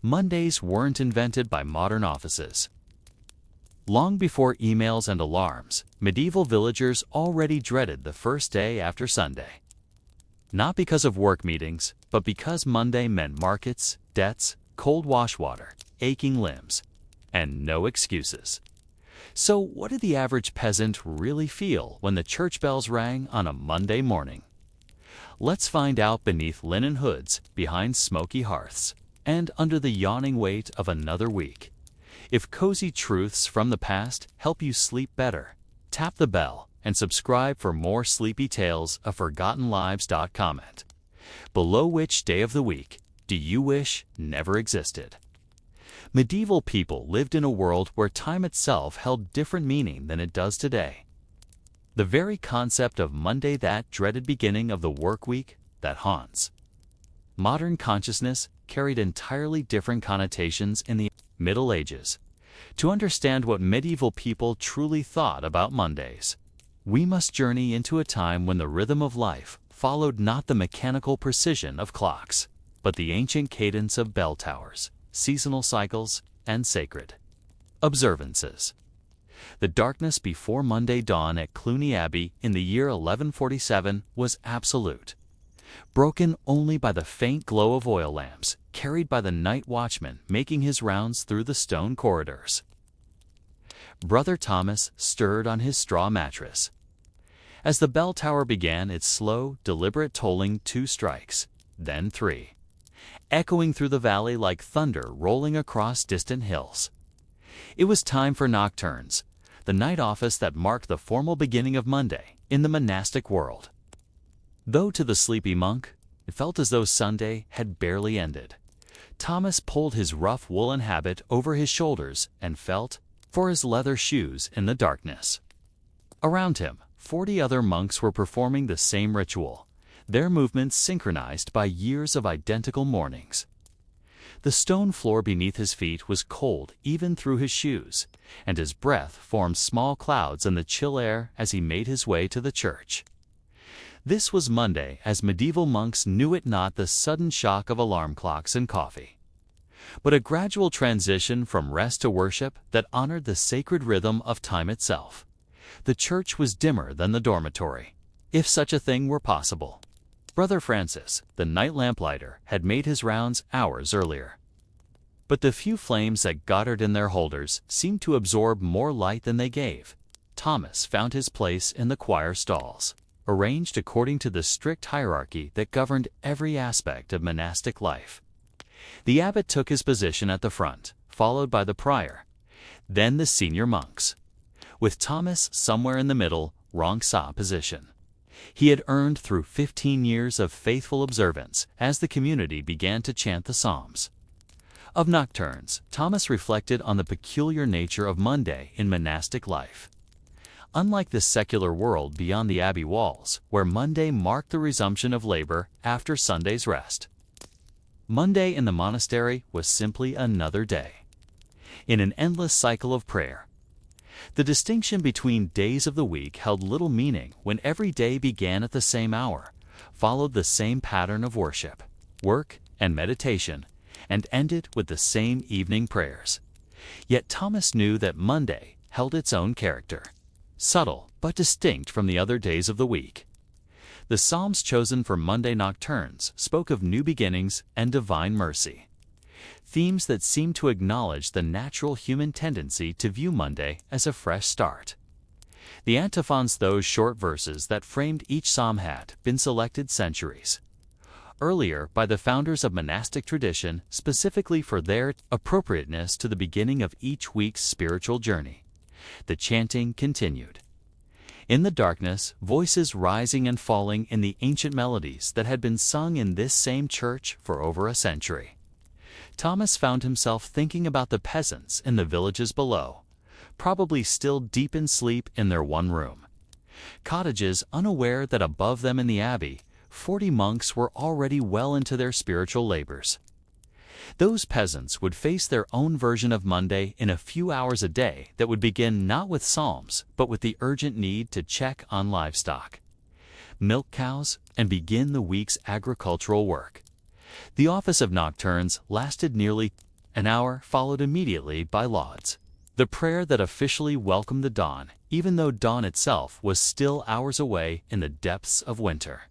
Mondays weren't invented by modern offices. Long before emails and alarms, medieval villagers already dreaded the first day after Sunday. Not because of work meetings, but because Monday meant markets, debts, cold wash water, aching limbs, and no excuses. So what did the average peasant really feel when the church bells rang on a Monday morning? Let's find out beneath linen hoods, behind smoky hearths, and under the yawning weight of another week. If cozy truths from the past help you sleep better, tap the bell and subscribe for more sleepy tales of forgotten lives. Comment below, which day of the week do you wish never existed? Medieval people lived in a world where time itself held different meaning than it does today. The very concept of Monday, that dreaded beginning of the work week that haunts modern consciousness, carried entirely different connotations in the Middle Ages. To understand what medieval people truly thought about Mondays, we must journey into a time when the rhythm of life followed not the mechanical precision of clocks, but the ancient cadence of bell towers, seasonal cycles, and sacred observances. The darkness before Monday dawn at Cluny Abbey in the year 1147 was absolute, broken only by the faint glow of oil lamps carried by the night watchman making his rounds through the stone corridors. Brother Thomas stirred on his straw mattress. As the bell tower began its slow, deliberate tolling, 2 strikes, then 3, echoing through the valley like thunder rolling across distant hills. It was time for nocturnes, the night office that marked the formal beginning of Monday in the monastic world. Though to the sleepy monk, it felt as though Sunday had barely ended. Thomas pulled his rough woolen habit over his shoulders and felt for his leather shoes in the darkness. Around him, 40 other monks were performing the same ritual, their movements synchronized by years of identical mornings. The stone floor beneath his feet was cold even through his shoes, and his breath formed small clouds in the chill air as he made his way to the church. This was Monday as medieval monks knew it, not the sudden shock of alarm clocks and coffee, but a gradual transition from rest to worship that honored the sacred rhythm of time itself. The church was dimmer than the dormitory, if such a thing were possible. Brother Francis, the night lamplighter, had made his rounds hours earlier. But the few flames that guttered in their holders seemed to absorb more light than they gave. Thomas found his place in the choir stalls, arranged according to the strict hierarchy that governed every aspect of monastic life. The abbot took his position at the front, followed by the prior, then the senior monks, with Thomas somewhere in the middle, wrong sa position. He had earned through 15 years of faithful observance as the community began to chant the Psalms. Of nocturnes, Thomas reflected on the peculiar nature of Monday in monastic life. Unlike the secular world beyond the abbey walls, where Monday marked the resumption of labor after Sunday's rest, Monday in the monastery was simply another day, in an endless cycle of prayer. The distinction between days of the week held little meaning when every day began at the same hour, followed the same pattern of worship, work, and meditation, and ended with the same evening prayers. Yet Thomas knew that Monday held its own character, subtle but distinct from the other days of the week. The Psalms chosen for Monday nocturnes spoke of new beginnings and divine mercy, themes that seemed to acknowledge the natural human tendency to view Monday as a fresh start. The antiphons, those short verses that framed each psalm, had been selected centuries earlier by the founders of monastic tradition specifically for their appropriateness to the beginning of each week's spiritual journey. The chanting continued. In the darkness, voices rising and falling in the ancient melodies that had been sung in this same church for over a century. Thomas found himself thinking about the peasants in the villages below, probably still deep in sleep in their one room. Cottages unaware that above them in the abbey, 40 monks were already well into their spiritual labors. Those peasants would face their own version of Monday in a few hours a day that would begin not with psalms, but with the urgent need to check on livestock, milk cows, and begin the week's agricultural work. The office of nocturnes lasted nearly an hour, followed immediately by lauds, the prayer that officially welcomed the dawn, even though dawn itself was still hours away in the depths of winter.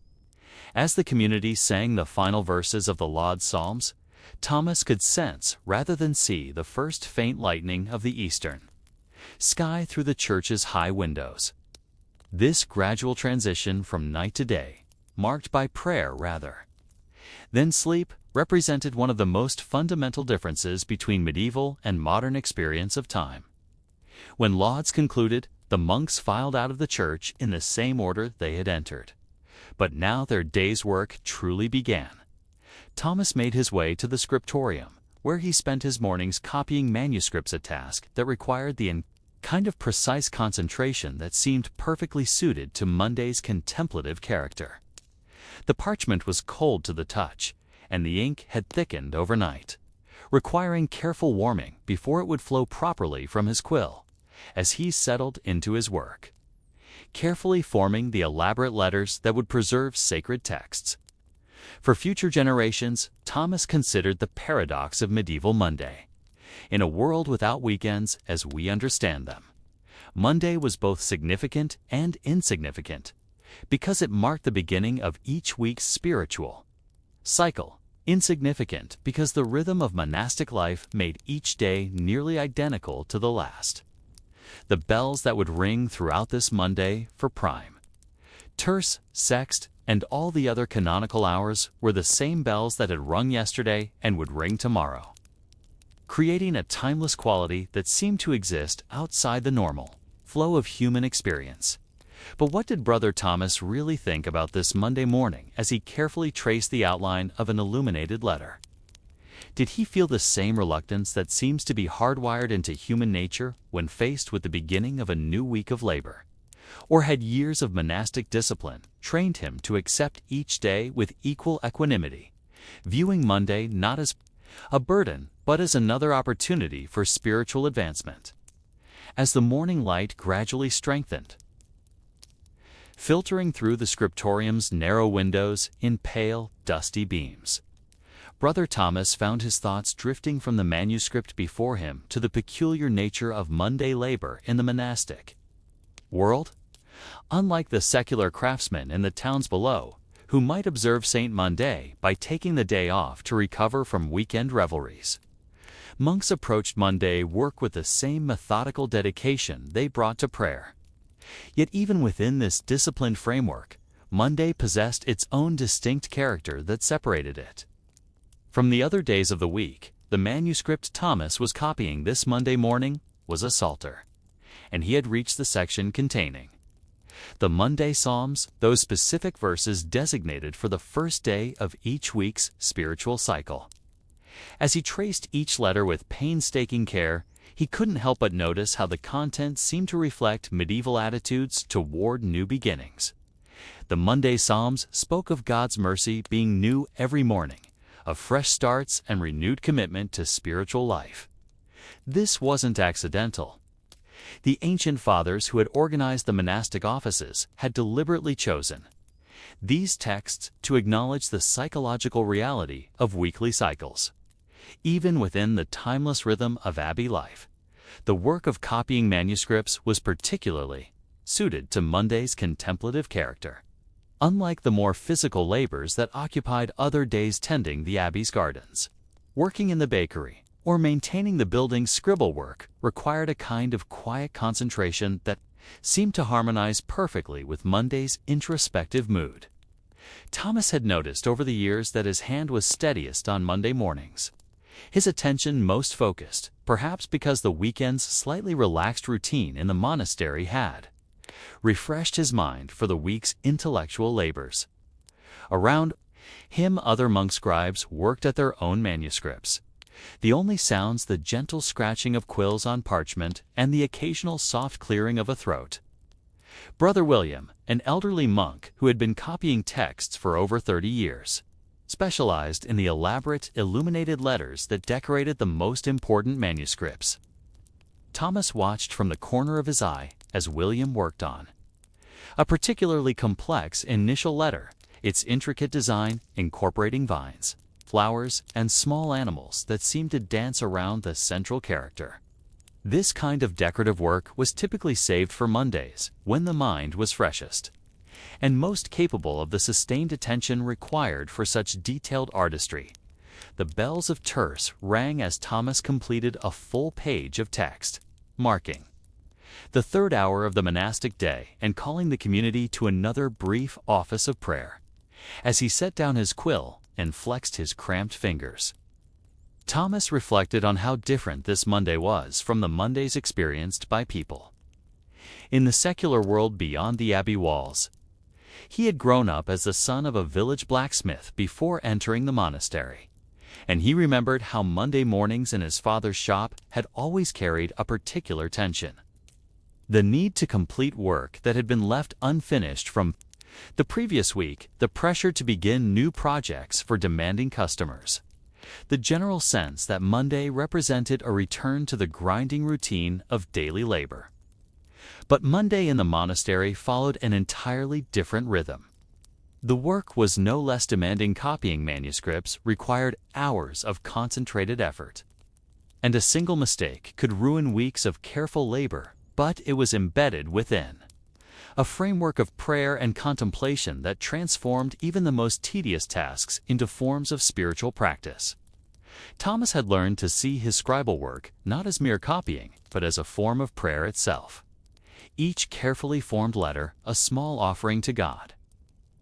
As the community sang the final verses of the laud psalms, Thomas could sense, rather than see, the first faint lightening of the eastern sky through the church's high windows. This gradual transition from night to day, marked by prayer rather than sleep, represented one of the most fundamental differences between medieval and modern experience of time. When lauds concluded, the monks filed out of the church in the same order they had entered. But now their day's work truly began. Thomas made his way to the scriptorium, where he spent his mornings copying manuscripts, a task that required the kind of precise concentration that seemed perfectly suited to Monday's contemplative character. The parchment was cold to the touch, and the ink had thickened overnight, requiring careful warming before it would flow properly from his quill, as he settled into his work, carefully forming the elaborate letters that would preserve sacred texts. For future generations, Thomas considered the paradox of medieval Monday. In a world without weekends as we understand them, Monday was both significant and insignificant, because it marked the beginning of each week's spiritual cycle. Insignificant because the rhythm of monastic life made each day nearly identical to the last. The bells that would ring throughout this Monday for prime, terce, sext, and all the other canonical hours were the same bells that had rung yesterday and would ring tomorrow, creating a timeless quality that seemed to exist outside the normal flow of human experience. But what did Brother Thomas really think about this Monday morning as he carefully traced the outline of an illuminated letter? Did he feel the same reluctance that seems to be hardwired into human nature when faced with the beginning of a new week of labor? Or had years of monastic discipline trained him to accept each day with equal equanimity, viewing Monday not as a burden but as another opportunity for spiritual advancement? As the morning light gradually strengthened, filtering through the scriptorium's narrow windows in pale, dusty beams, Brother Thomas found his thoughts drifting from the manuscript before him to the peculiar nature of Monday labor in the monastic world. Unlike the secular craftsmen in the towns below, who might observe Saint Monday by taking the day off to recover from weekend revelries, monks approached Monday work with the same methodical dedication they brought to prayer. Yet even within this disciplined framework, Monday possessed its own distinct character that separated it from the other days of the week. The manuscript Thomas was copying this Monday morning was a psalter, and he had reached the section containing the Monday Psalms, those specific verses designated for the first day of each week's spiritual cycle. As he traced each letter with painstaking care, he couldn't help but notice how the content seemed to reflect medieval attitudes toward new beginnings. The Monday Psalms spoke of God's mercy being new every morning, of fresh starts and renewed commitment to spiritual life. This wasn't accidental. The ancient fathers who had organized the monastic offices had deliberately chosen these texts to acknowledge the psychological reality of weekly cycles. Even within the timeless rhythm of abbey life, the work of copying manuscripts was particularly suited to Monday's contemplative character. Unlike the more physical labors that occupied other days tending the abbey's gardens, working in the bakery, or maintaining the building's scribble work required a kind of quiet concentration that seemed to harmonize perfectly with Monday's introspective mood. Thomas had noticed over the years that his hand was steadiest on Monday mornings, his attention most focused, perhaps because the weekend's slightly relaxed routine in the monastery had refreshed his mind for the week's intellectual labors. Around him, other monk scribes worked at their own manuscripts. The only sounds the gentle scratching of quills on parchment and the occasional soft clearing of a throat. Brother William, an elderly monk who had been copying texts for over 30 years, specialized in the elaborate illuminated letters that decorated the most important manuscripts. Thomas watched from the corner of his eye as William worked on a particularly complex initial letter, its intricate design incorporating vines, flowers, and small animals that seemed to dance around the central character. This kind of decorative work was typically saved for Mondays, when the mind was freshest, and most capable of the sustained attention required for such detailed artistry. The bells of terce rang as Thomas completed a full page of text, marking the third hour of the monastic day and calling the community to another brief office of prayer. As he set down his quill and flexed his cramped fingers, Thomas reflected on how different this Monday was from the Mondays experienced by people in the secular world beyond the abbey walls. He had grown up as the son of a village blacksmith before entering the monastery, and he remembered how Monday mornings in his father's shop had always carried a particular tension. The need to complete work that had been left unfinished from the previous week, the pressure to begin new projects for demanding customers, the general sense that Monday represented a return to the grinding routine of daily labor. But Monday in the monastery followed an entirely different rhythm. The work was no less demanding. Copying manuscripts required hours of concentrated effort, and a single mistake could ruin weeks of careful labor, but it was embedded within a framework of prayer and contemplation that transformed even the most tedious tasks into forms of spiritual practice. Thomas had learned to see his scribal work not as mere copying, but as a form of prayer itself. Each carefully formed letter a small offering to God.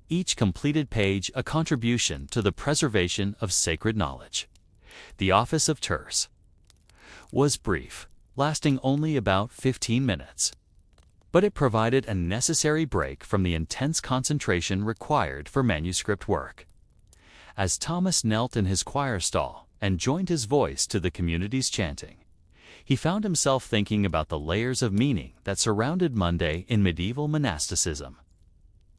Each completed page a contribution to the preservation of sacred knowledge. The office of terce was brief, lasting only about 15 minutes. But it provided a necessary break from the intense concentration required for manuscript work. As Thomas knelt in his choir stall and joined his voice to the community's chanting, he found himself thinking about the layers of meaning that surrounded Monday in medieval monasticism.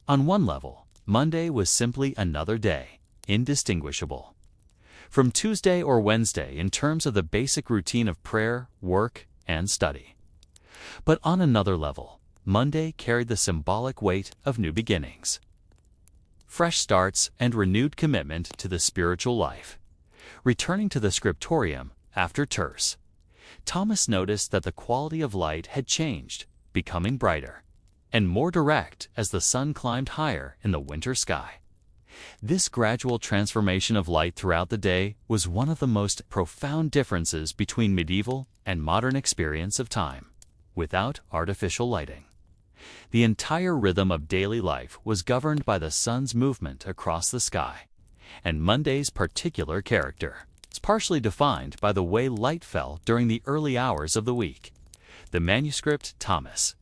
On one level, Monday was simply another day, indistinguishable from Tuesday or Wednesday in terms of the basic routine of prayer, work, and study. But on another level, Monday carried the symbolic weight of new beginnings, fresh starts, and renewed commitment to the spiritual life. Returning to the scriptorium after terce, Thomas noticed that the quality of light had changed, becoming brighter and more direct as the sun climbed higher in the winter sky. This gradual transformation of light throughout the day was one of the most profound differences between medieval and modern experience of time, without artificial lighting. The entire rhythm of daily life was governed by the sun's movement across the sky, and Monday's particular character is partially defined by the way light fell during the early hours of the week. The manuscript Thomas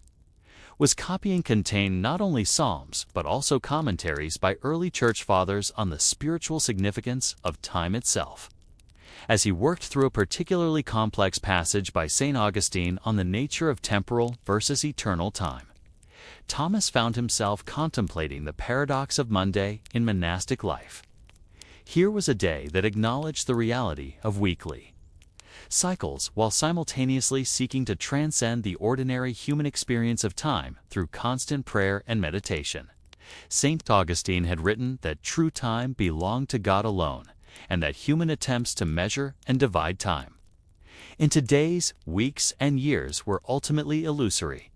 was copying contained not only psalms but also commentaries by early church fathers on the spiritual significance of time itself. As he worked through a particularly complex passage by St. Augustine on the nature of temporal versus eternal time, Thomas found himself contemplating the paradox of Monday in monastic life. Here was a day that acknowledged the reality of weekly cycles while simultaneously seeking to transcend the ordinary human experience of time through constant prayer and meditation. St. Augustine had written that true time belonged to God alone, and that human attempts to measure and divide time into days, weeks, and years were ultimately illusory.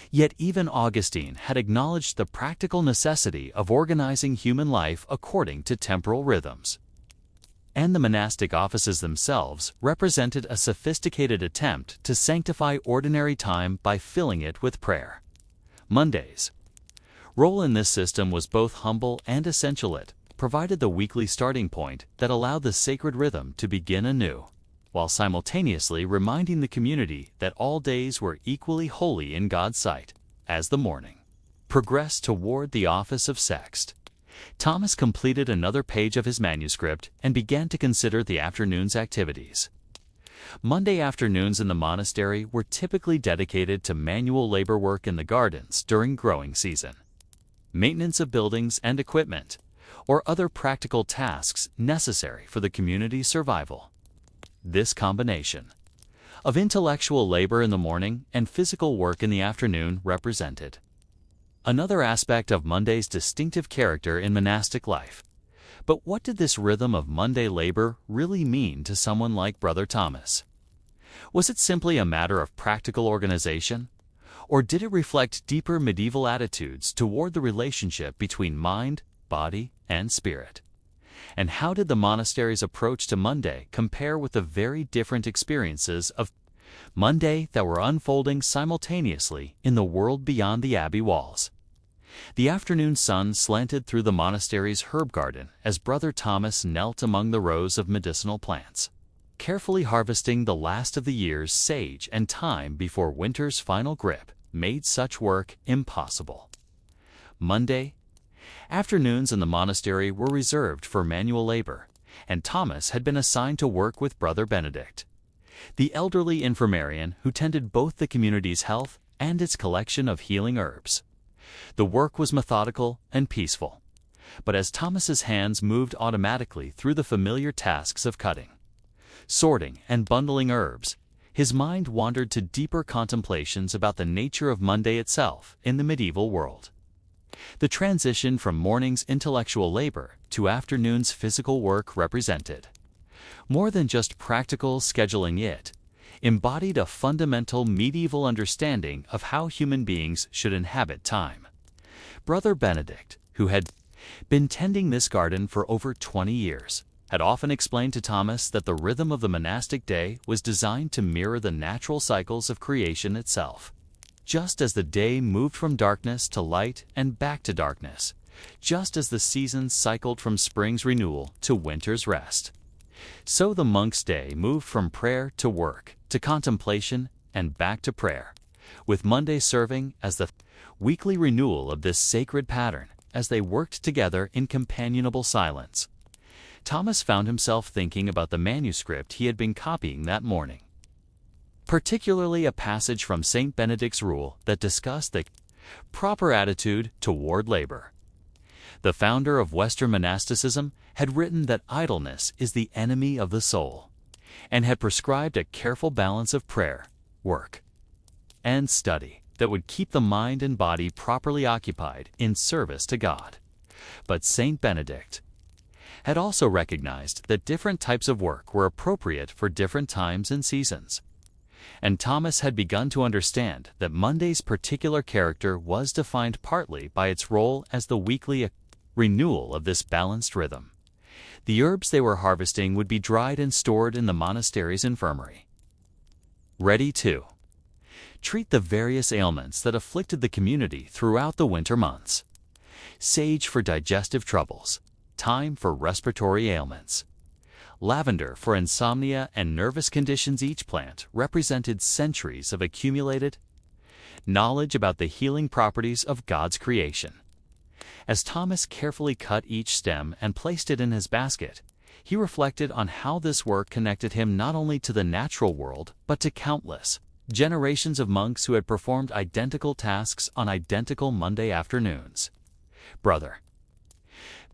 Yet even Augustine had acknowledged the practical necessity of organizing human life according to temporal rhythms. And the monastic offices themselves represented a sophisticated attempt to sanctify ordinary time by filling it with prayer. Monday's role in this system was both humble and essential. It provided the weekly starting point that allowed the sacred rhythm to begin anew, while simultaneously reminding the community that all days were equally holy in God's sight. As the morning progressed toward the office of sext, Thomas completed another page of his manuscript and began to consider the afternoon's activities. Monday afternoons in the monastery were typically dedicated to manual labor work in the gardens during growing season, maintenance of buildings and equipment, or other practical tasks necessary for the community's survival. This combination of intellectual labor in the morning and physical work in the afternoon represented another aspect of Monday's distinctive character in monastic life. But what did this rhythm of Monday labor really mean to someone like Brother Thomas? Was it simply a matter of practical organization? Or did it reflect deeper medieval attitudes toward the relationship between mind, body, and spirit? And how did the monastery's approach to Monday compare with the very different experiences of Monday that were unfolding simultaneously in the world beyond the abbey walls? The afternoon sun slanted through the monastery's herb garden as Brother Thomas knelt among the rows of medicinal plants, carefully harvesting the last of the year's sage and thyme before winter's final grip made such work impossible. Monday afternoons in the monastery were reserved for manual labor, and Thomas had been assigned to work with Brother Benedict, the elderly infirmarian who tended both the community's health and its collection of healing herbs. The work was methodical and peaceful, but as Thomas's hands moved automatically through the familiar tasks of cutting, sorting, and bundling herbs, his mind wandered to deeper contemplations about the nature of Monday itself in the medieval world. The transition from morning's intellectual labor to afternoon's physical work represented, more than just practical scheduling, it embodied a fundamental medieval understanding of how human beings should inhabit time. Brother Benedict, who had been tending this garden for over 20 years, had often explained to Thomas that the rhythm of the monastic day was designed to mirror the natural cycles of creation itself. Just as the day moved from darkness to light and back to darkness, just as the seasons cycled from spring's renewal to winter's rest, so the monk's day moved from prayer to work, to contemplation, and back to prayer, with Monday serving as the weekly renewal of this sacred pattern as they worked together in companionable silence. Thomas found himself thinking about the manuscript he had been copying that morning, particularly a passage from St. Benedict's rule that discussed the proper attitude toward labor. The founder of Western monasticism had written that idleness is the enemy of the soul, and had prescribed a careful balance of prayer, work, and study that would keep the mind and body properly occupied in service to God. But St. Benedict had also recognized that different types of work were appropriate for different times and seasons. And Thomas had begun to understand that Monday's particular character was defined partly by its role as the weekly renewal of this balanced rhythm. The herbs they were harvesting would be dried and stored in the monastery's infirmary, ready to treat the various ailments that afflicted the community throughout the winter months. Sage for digestive troubles, thyme for respiratory ailments, lavender for insomnia and nervous conditions. Each plant represented centuries of accumulated knowledge about the healing properties of God's creation. As Thomas carefully cut each stem and placed it in his basket, he reflected on how this work connected him not only to the natural world, but to countless generations of monks who had performed identical tasks on identical Monday afternoons. Brother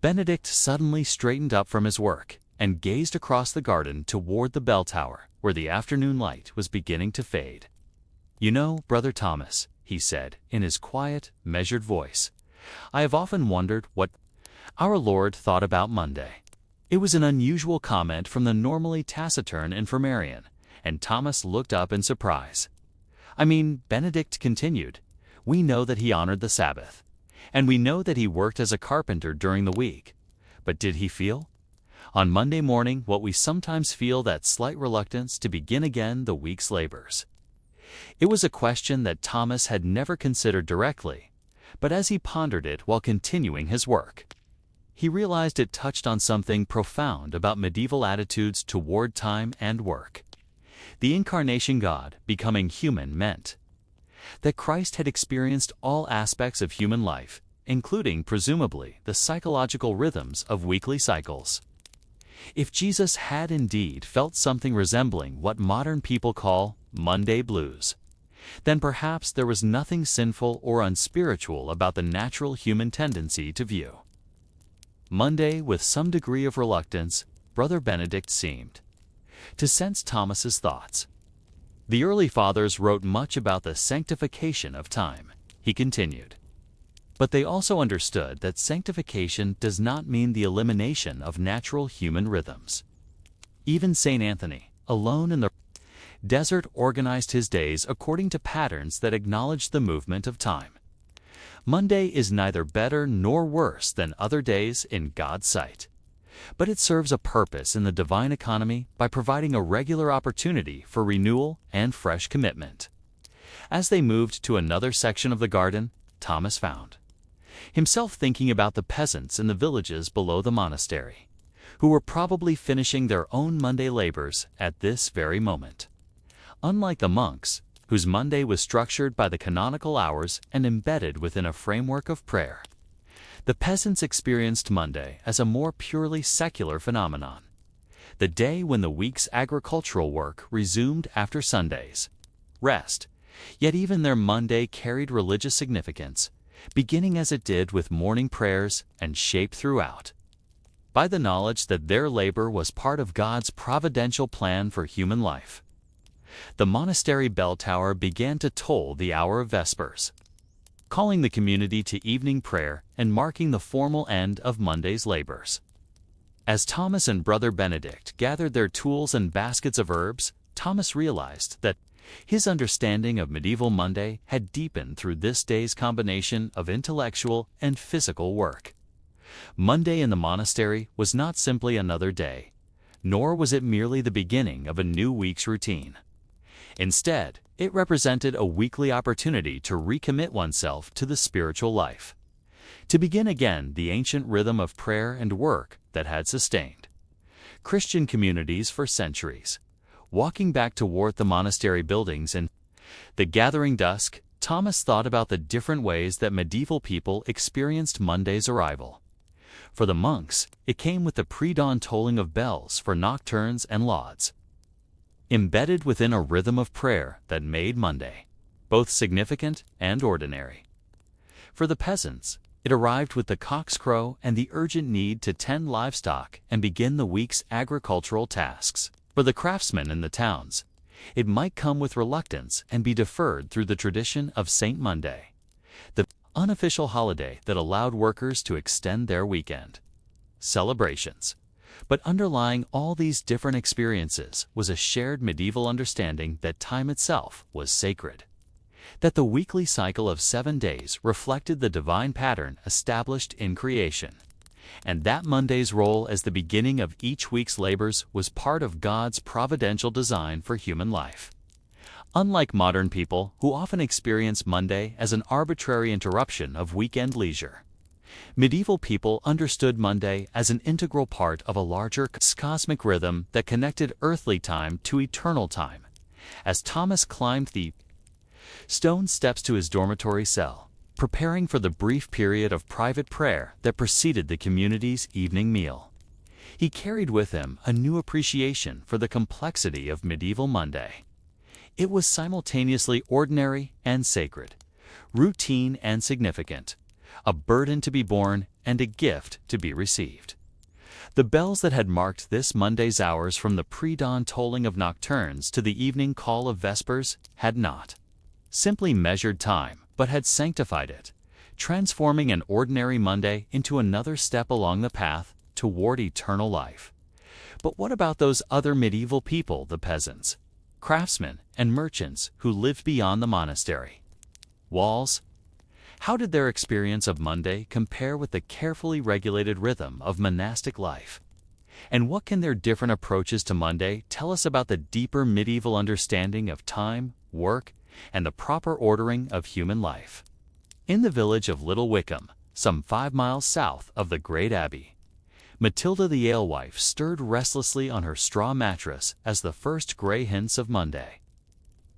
Benedict suddenly straightened up from his work and gazed across the garden toward the bell tower, where the afternoon light was beginning to fade. "You know, Brother Thomas," he said in his quiet, measured voice, "I have often wondered what our Lord thought about Monday." It was an unusual comment from the normally taciturn infirmarian, and Thomas looked up in surprise. "I mean," Benedict continued, "we know that he honored the Sabbath, and we know that he worked as a carpenter during the week. But did he feel, on Monday morning, what we sometimes feel, that slight reluctance to begin again the week's labors?" It was a question that Thomas had never considered directly, but as he pondered it while continuing his work, he realized it touched on something profound about medieval attitudes toward time and work. The Incarnation God becoming human meant that Christ had experienced all aspects of human life, including, presumably, the psychological rhythms of weekly cycles. If Jesus had indeed felt something resembling what modern people call Monday blues, then perhaps there was nothing sinful or unspiritual about the natural human tendency to view Monday with some degree of reluctance. Brother Benedict seemed to sense Thomas's thoughts. "The early fathers wrote much about the sanctification of time," he continued. But they also understood that sanctification does not mean the elimination of natural human rhythms. Even St. Anthony, alone in the desert, organized his days according to patterns that acknowledged the movement of time. Monday is neither better nor worse than other days in God's sight, but it serves a purpose in the divine economy by providing a regular opportunity for renewal and fresh commitment. As they moved to another section of the garden, Thomas found himself thinking about the peasants in the villages below the monastery, who were probably finishing their own Monday labors at this very moment. Unlike the monks, whose Monday was structured by the canonical hours and embedded within a framework of prayer, the peasants experienced Monday as a more purely secular phenomenon, the day when the week's agricultural work resumed after Sunday's rest. Yet even their Monday carried religious significance, beginning as it did with morning prayers and shaped throughout by the knowledge that their labor was part of God's providential plan for human life. The monastery bell tower began to toll the hour of Vespers, calling the community to evening prayer and marking the formal end of Monday's labors. As Thomas and Brother Benedict gathered their tools and baskets of herbs, Thomas realized that his understanding of medieval Monday had deepened through this day's combination of intellectual and physical work. Monday in the monastery was not simply another day, nor was it merely the beginning of a new week's routine. Instead, it represented a weekly opportunity to recommit oneself to the spiritual life, to begin again the ancient rhythm of prayer and work that had sustained Christian communities for centuries. Walking back toward the monastery buildings in the gathering dusk, Thomas thought about the different ways that medieval people experienced Monday's arrival. For the monks, it came with the pre-dawn tolling of bells for nocturnes and lauds, embedded within a rhythm of prayer that made Monday both significant and ordinary. For the peasants, it arrived with the cock's crow and the urgent need to tend livestock and begin the week's agricultural tasks. For the craftsmen in the towns, it might come with reluctance and be deferred through the tradition of St. Monday, the unofficial holiday that allowed workers to extend their weekend celebrations. But underlying all these different experiences was a shared medieval understanding that time itself was sacred, that the weekly cycle of 7 days reflected the divine pattern established in creation, and that Monday's role as the beginning of each week's labors was part of God's providential design for human life. Unlike modern people who often experience Monday as an arbitrary interruption of weekend leisure, medieval people understood Monday as an integral part of a larger cosmic rhythm that connected earthly time to eternal time. As Thomas climbed the stone steps to his dormitory cell, preparing for the brief period of private prayer that preceded the community's evening meal, he carried with him a new appreciation for the complexity of medieval Monday. It was simultaneously ordinary and sacred, routine and significant, a burden to be borne and a gift to be received. The bells that had marked this Monday's hours from the pre-dawn tolling of nocturnes to the evening call of Vespers had not simply measured time, but had sanctified it, transforming an ordinary Monday into another step along the path toward eternal life. But what about those other medieval people, the peasants, craftsmen, and merchants who lived beyond the monastery walls? How did their experience of Monday compare with the carefully regulated rhythm of monastic life? And what can their different approaches to Monday tell us about the deeper medieval understanding of time, work, and the proper ordering of human life? In the village of Little Wickham, some 5 miles south of the great abbey, Matilda the alewife stirred restlessly on her straw mattress as the first gray hints of Monday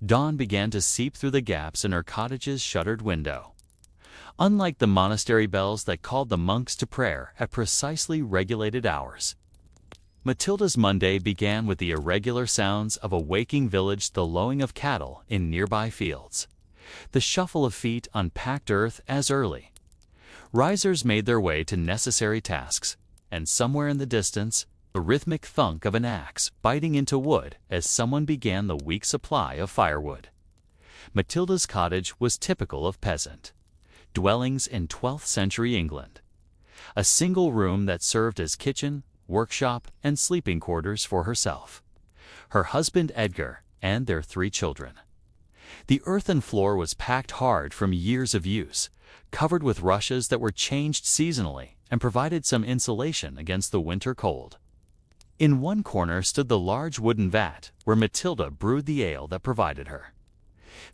dawn began to seep through the gaps in her cottage's shuttered window. Unlike the monastery bells that called the monks to prayer at precisely regulated hours, Matilda's Monday began with the irregular sounds of a waking village, the lowing of cattle in nearby fields, the shuffle of feet on packed earth as early risers made their way to necessary tasks, and somewhere in the distance, the rhythmic thunk of an axe biting into wood as someone began the week's supply of firewood. Matilda's cottage was typical of peasant. dwellings in 12th century England. A single room that served as kitchen, workshop, and sleeping quarters for herself, her husband Edgar, and their 3 children. The earthen floor was packed hard from years of use, covered with rushes that were changed seasonally and provided some insulation against the winter cold. In one corner stood the large wooden vat where Matilda brewed the ale that provided her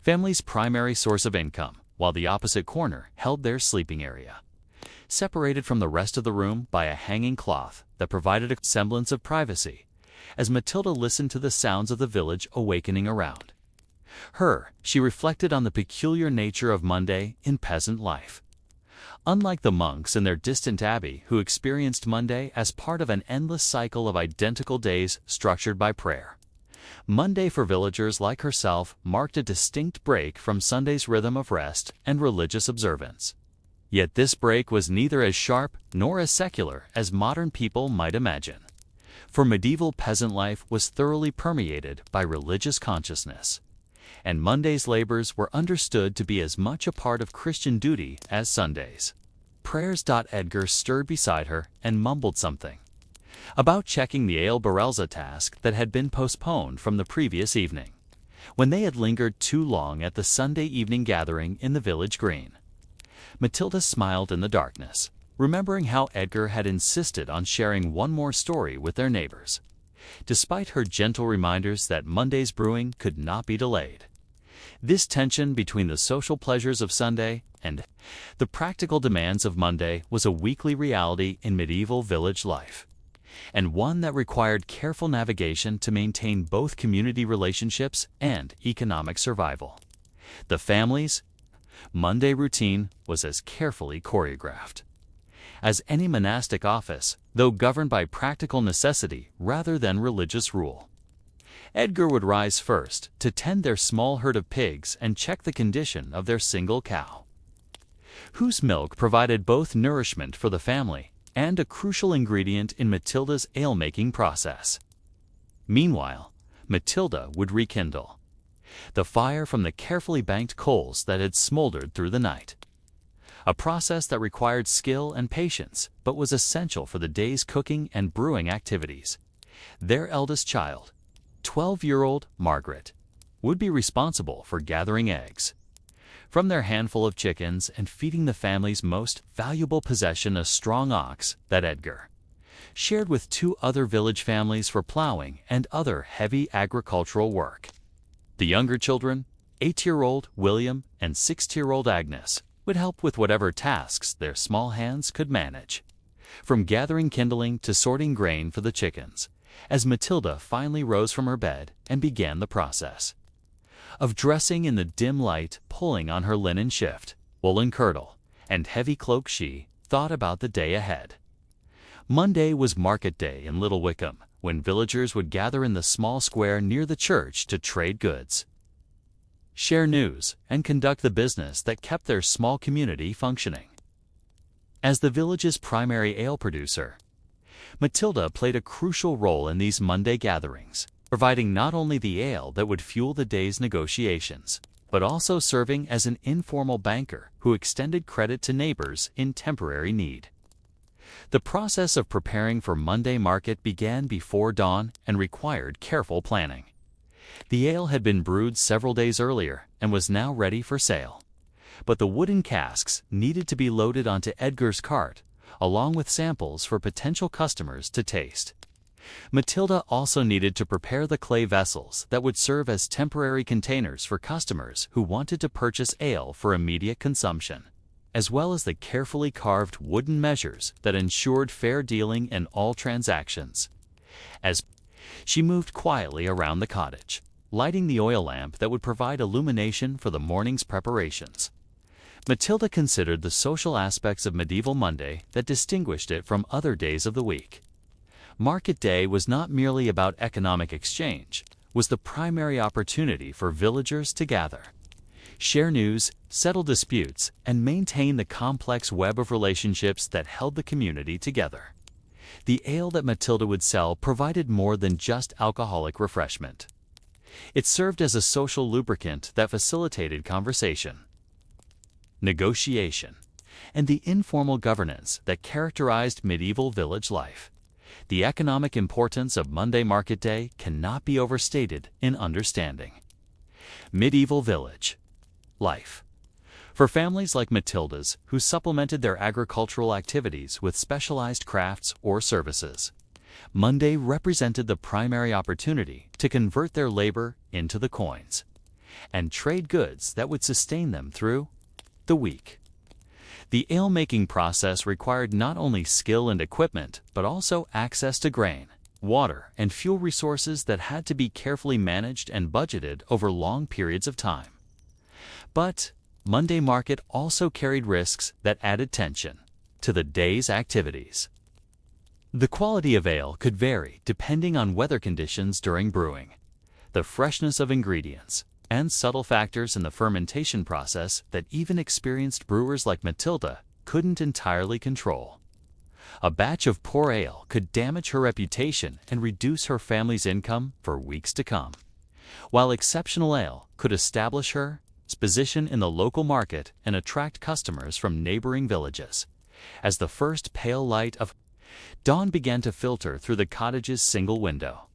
family's primary source of income, while the opposite corner held their sleeping area, separated from the rest of the room by a hanging cloth that provided a semblance of privacy, as Matilda listened to the sounds of the village awakening around her. She reflected on the peculiar nature of Monday in peasant life. Unlike the monks in their distant abbey who experienced Monday as part of an endless cycle of identical days structured by prayer, Monday for villagers like herself marked a distinct break from Sunday's rhythm of rest and religious observance. Yet this break was neither as sharp nor as secular as modern people might imagine, for medieval peasant life was thoroughly permeated by religious consciousness, and Monday's labors were understood to be as much a part of Christian duty as Sunday's prayers. Edgar stirred beside her and mumbled something about checking the ale barrels, a task that had been postponed from the previous evening, when they had lingered too long at the Sunday evening gathering in the village green. Matilda smiled in the darkness, remembering how Edgar had insisted on sharing one more story with their neighbors, despite her gentle reminders that Monday's brewing could not be delayed. This tension between the social pleasures of Sunday and the practical demands of Monday was a weekly reality in medieval village life, and one that required careful navigation to maintain both community relationships and economic survival. The family's Monday routine was as carefully choreographed as any monastic office, though governed by practical necessity rather than religious rule. Edgar would rise first to tend their small herd of pigs and check the condition of their single cow, whose milk provided both nourishment for the family and a crucial ingredient in Matilda's ale-making process. Meanwhile, Matilda would rekindle the fire from the carefully banked coals that had smoldered through the night, a process that required skill and patience but was essential for the day's cooking and brewing activities. Their eldest child, 12-year-old Margaret, would be responsible for gathering eggs from their handful of chickens and feeding the family's most valuable possession, a strong ox that Edgar shared with 2 other village families for plowing and other heavy agricultural work. The younger children, 8-year-old William and 6-year-old Agnes, would help with whatever tasks their small hands could manage, from gathering kindling to sorting grain for the chickens, as Matilda finally rose from her bed and began the process of dressing in the dim light, pulling on her linen shift, woolen kirtle, and heavy cloak. She thought about the day ahead. Monday was market day in Little Wickham, when villagers would gather in the small square near the church to trade goods, share news, and conduct the business that kept their small community functioning. As the village's primary ale producer, Matilda played a crucial role in these Monday gatherings, providing not only the ale that would fuel the day's negotiations, but also serving as an informal banker who extended credit to neighbors in temporary need. The process of preparing for Monday market began before dawn and required careful planning. The ale had been brewed several days earlier and was now ready for sale, but the wooden casks needed to be loaded onto Edgar's cart, along with samples for potential customers to taste. Matilda also needed to prepare the clay vessels that would serve as temporary containers for customers who wanted to purchase ale for immediate consumption, as well as the carefully carved wooden measures that ensured fair dealing in all transactions. As she moved quietly around the cottage, lighting the oil lamp that would provide illumination for the morning's preparations, Matilda considered the social aspects of medieval Monday that distinguished it from other days of the week. Market day was not merely about economic exchange, was the primary opportunity for villagers to gather, share news, settle disputes, and maintain the complex web of relationships that held the community together. The ale that Matilda would sell provided more than just alcoholic refreshment. It served as a social lubricant that facilitated conversation, negotiation, and the informal governance that characterized medieval village life. The economic importance of Monday market day cannot be overstated in understanding. Medieval village life. For families like Matilda's, who supplemented their agricultural activities with specialized crafts or services, Monday represented the primary opportunity to convert their labor into the coins and trade goods that would sustain them through the week. The ale-making process required not only skill and equipment, but also access to grain, water, and fuel resources that had to be carefully managed and budgeted over long periods of time. But Monday market also carried risks that added tension to the day's activities. The quality of ale could vary depending on weather conditions during brewing, the freshness of ingredients, and subtle factors in the fermentation process that even experienced brewers like Matilda couldn't entirely control. A batch of poor ale could damage her reputation and reduce her family's income for weeks to come, while exceptional ale could establish her position in the local market and attract customers from neighboring villages. As the first pale light of dawn began to filter through the cottage's single window,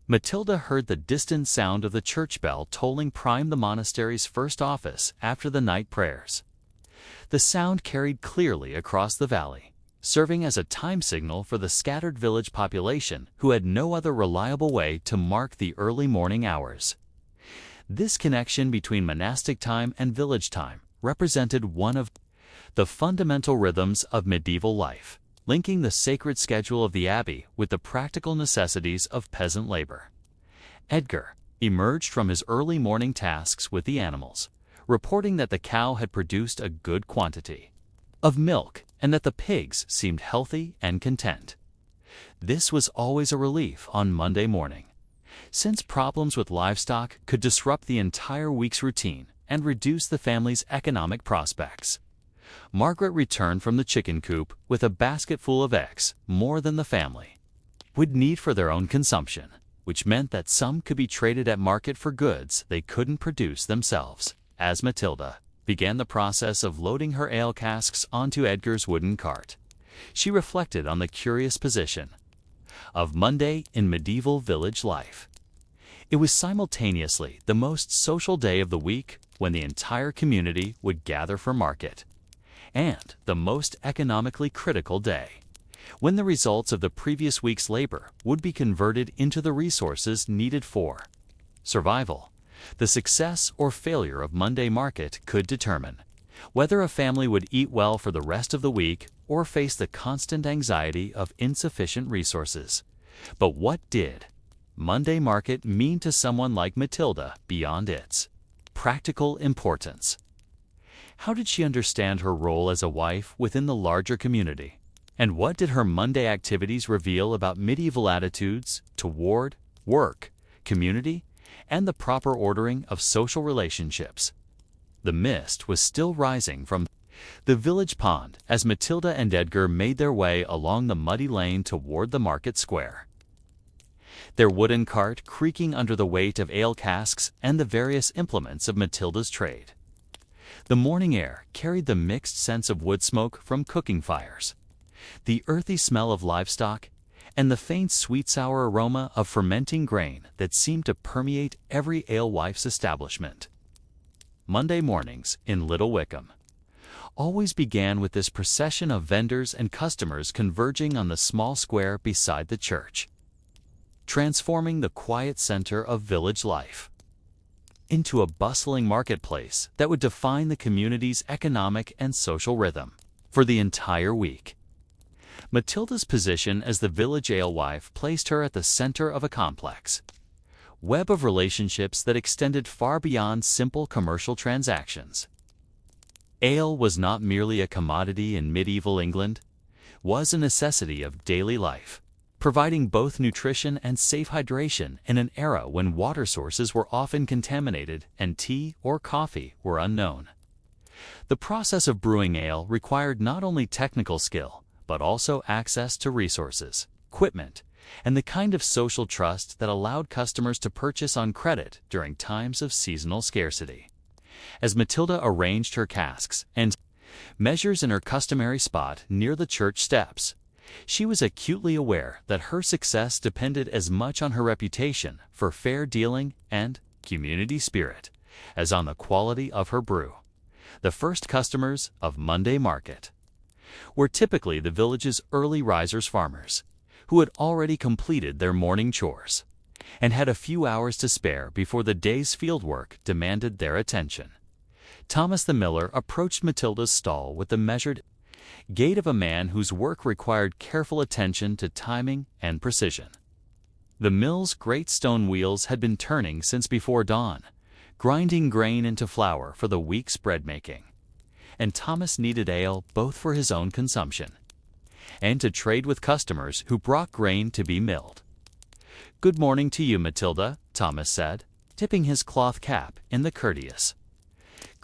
Matilda heard the distant sound of the church bell tolling prime the monastery's first office after the night prayers. The sound carried clearly across the valley, serving as a time signal for the scattered village population who had no other reliable way to mark the early morning hours. This connection between monastic time and village time represented one of the fundamental rhythms of medieval life, linking the sacred schedule of the abbey with the practical necessities of peasant labor. Edgar emerged from his early morning tasks with the animals, reporting that the cow had produced a good quantity of milk and that the pigs seemed healthy and content. This was always a relief on Monday morning, since problems with livestock could disrupt the entire week's routine and reduce the family's economic prospects. Margaret returned from the chicken coop with a basket full of eggs, more than the family would need for their own consumption, which meant that some could be traded at market for goods they couldn't produce themselves. As Matilda began the process of loading her ale casks onto Edgar's wooden cart, she reflected on the curious position of Monday in medieval village life. It was simultaneously the most social day of the week, when the entire community would gather for market, and the most economically critical day, when the results of the previous week's labor would be converted into the resources needed for survival. The success or failure of Monday market could determine whether a family would eat well for the rest of the week or face the constant anxiety of insufficient resources. But what did Monday market mean to someone like Matilda beyond its practical importance? How did she understand her role as a wife within the larger community? And what did her Monday activities reveal about medieval attitudes toward work, community, and the proper ordering of social relationships? The mist was still rising from the village pond as Matilda and Edgar made their way along the muddy lane toward the market square, their wooden cart creaking under the weight of ale casks and the various implements of Matilda's trade. The morning air carried the mixed sense of wood smoke from cooking fires, the earthy smell of livestock, and the faint sweet-sour aroma of fermenting grain that seemed to permeate every alewife's establishment. Monday mornings in Little Wickham always began with this procession of vendors and customers converging on the small square beside the church, transforming the quiet center of village life into a bustling marketplace that would define the community's economic and social rhythm for the entire week. Matilda's position as the village alewife placed her at the center of a complex web of relationships that extended far beyond simple commercial transactions. Ale was not merely a commodity in medieval England, was a necessity of daily life, providing both nutrition and safe hydration in an era when water sources were often contaminated and tea or coffee were unknown. The process of brewing ale required not only technical skill, but also access to resources, equipment, and the kind of social trust that allowed customers to purchase on credit during times of seasonal scarcity. As Matilda arranged her casks and measures in her customary spot near the church steps, she was acutely aware that her success depended as much on her reputation for fair dealing and community spirit as on the quality of her brew. The first customers of Monday Market were typically the village's early risers farmers, who had already completed their morning chores and had a few hours to spare before the day's fieldwork demanded their attention. Thomas the miller approached Matilda's stall with the measured gait of a man whose work required careful attention to timing and precision. The mill's great stone wheels had been turning since before dawn, grinding grain into flour for the week's bread-making, and Thomas needed ale both for his own consumption and to trade with customers who brought grain to be milled. "Good morning to you, Matilda," Thomas said, tipping his cloth cap in the courteous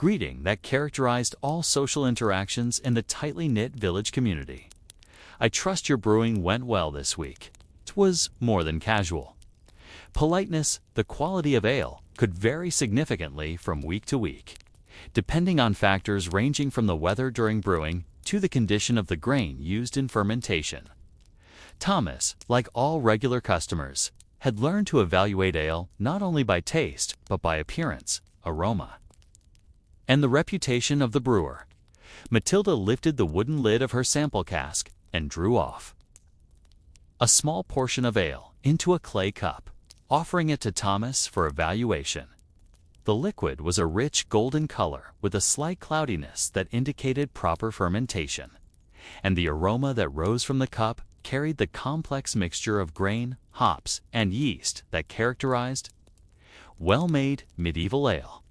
greeting that characterized all social interactions in the tightly knit village community. "I trust your brewing went well this week." 'Twas more than casual. Politeness, the quality of ale, could vary significantly from week to week, depending on factors ranging from the weather during brewing to the condition of the grain used in fermentation. Thomas, like all regular customers, had learned to evaluate ale not only by taste but by appearance, aroma, and the reputation of the brewer. Matilda lifted the wooden lid of her sample cask and drew off a small portion of ale into a clay cup, offering it to Thomas for evaluation. The liquid was a rich golden color with a slight cloudiness that indicated proper fermentation, and the aroma that rose from the cup carried the complex mixture of grain, hops, and yeast that characterized well-made medieval ale.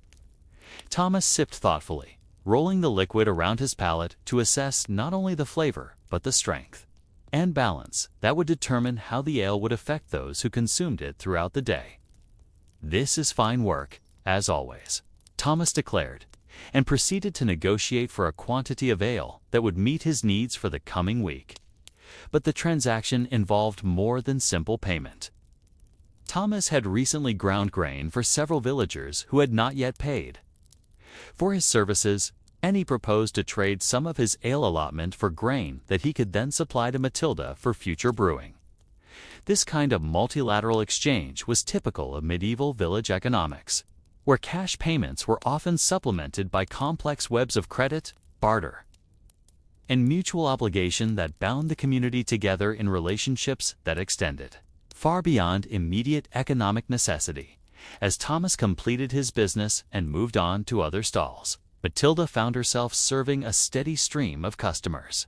Thomas sipped thoughtfully, rolling the liquid around his palate to assess not only the flavor but the strength and balance that would determine how the ale would affect those who consumed it throughout the day. "This is fine work, as always," Thomas declared, and proceeded to negotiate for a quantity of ale that would meet his needs for the coming week. But the transaction involved more than simple payment. Thomas had recently ground grain for several villagers who had not yet paid for his services, and he proposed to trade some of his ale allotment for grain that he could then supply to Matilda for future brewing. This kind of multilateral exchange was typical of medieval village economics, where cash payments were often supplemented by complex webs of credit, barter, and mutual obligation that bound the community together in relationships that extended far beyond immediate economic necessity. As Thomas completed his business and moved on to other stalls, Matilda found herself serving a steady stream of customers,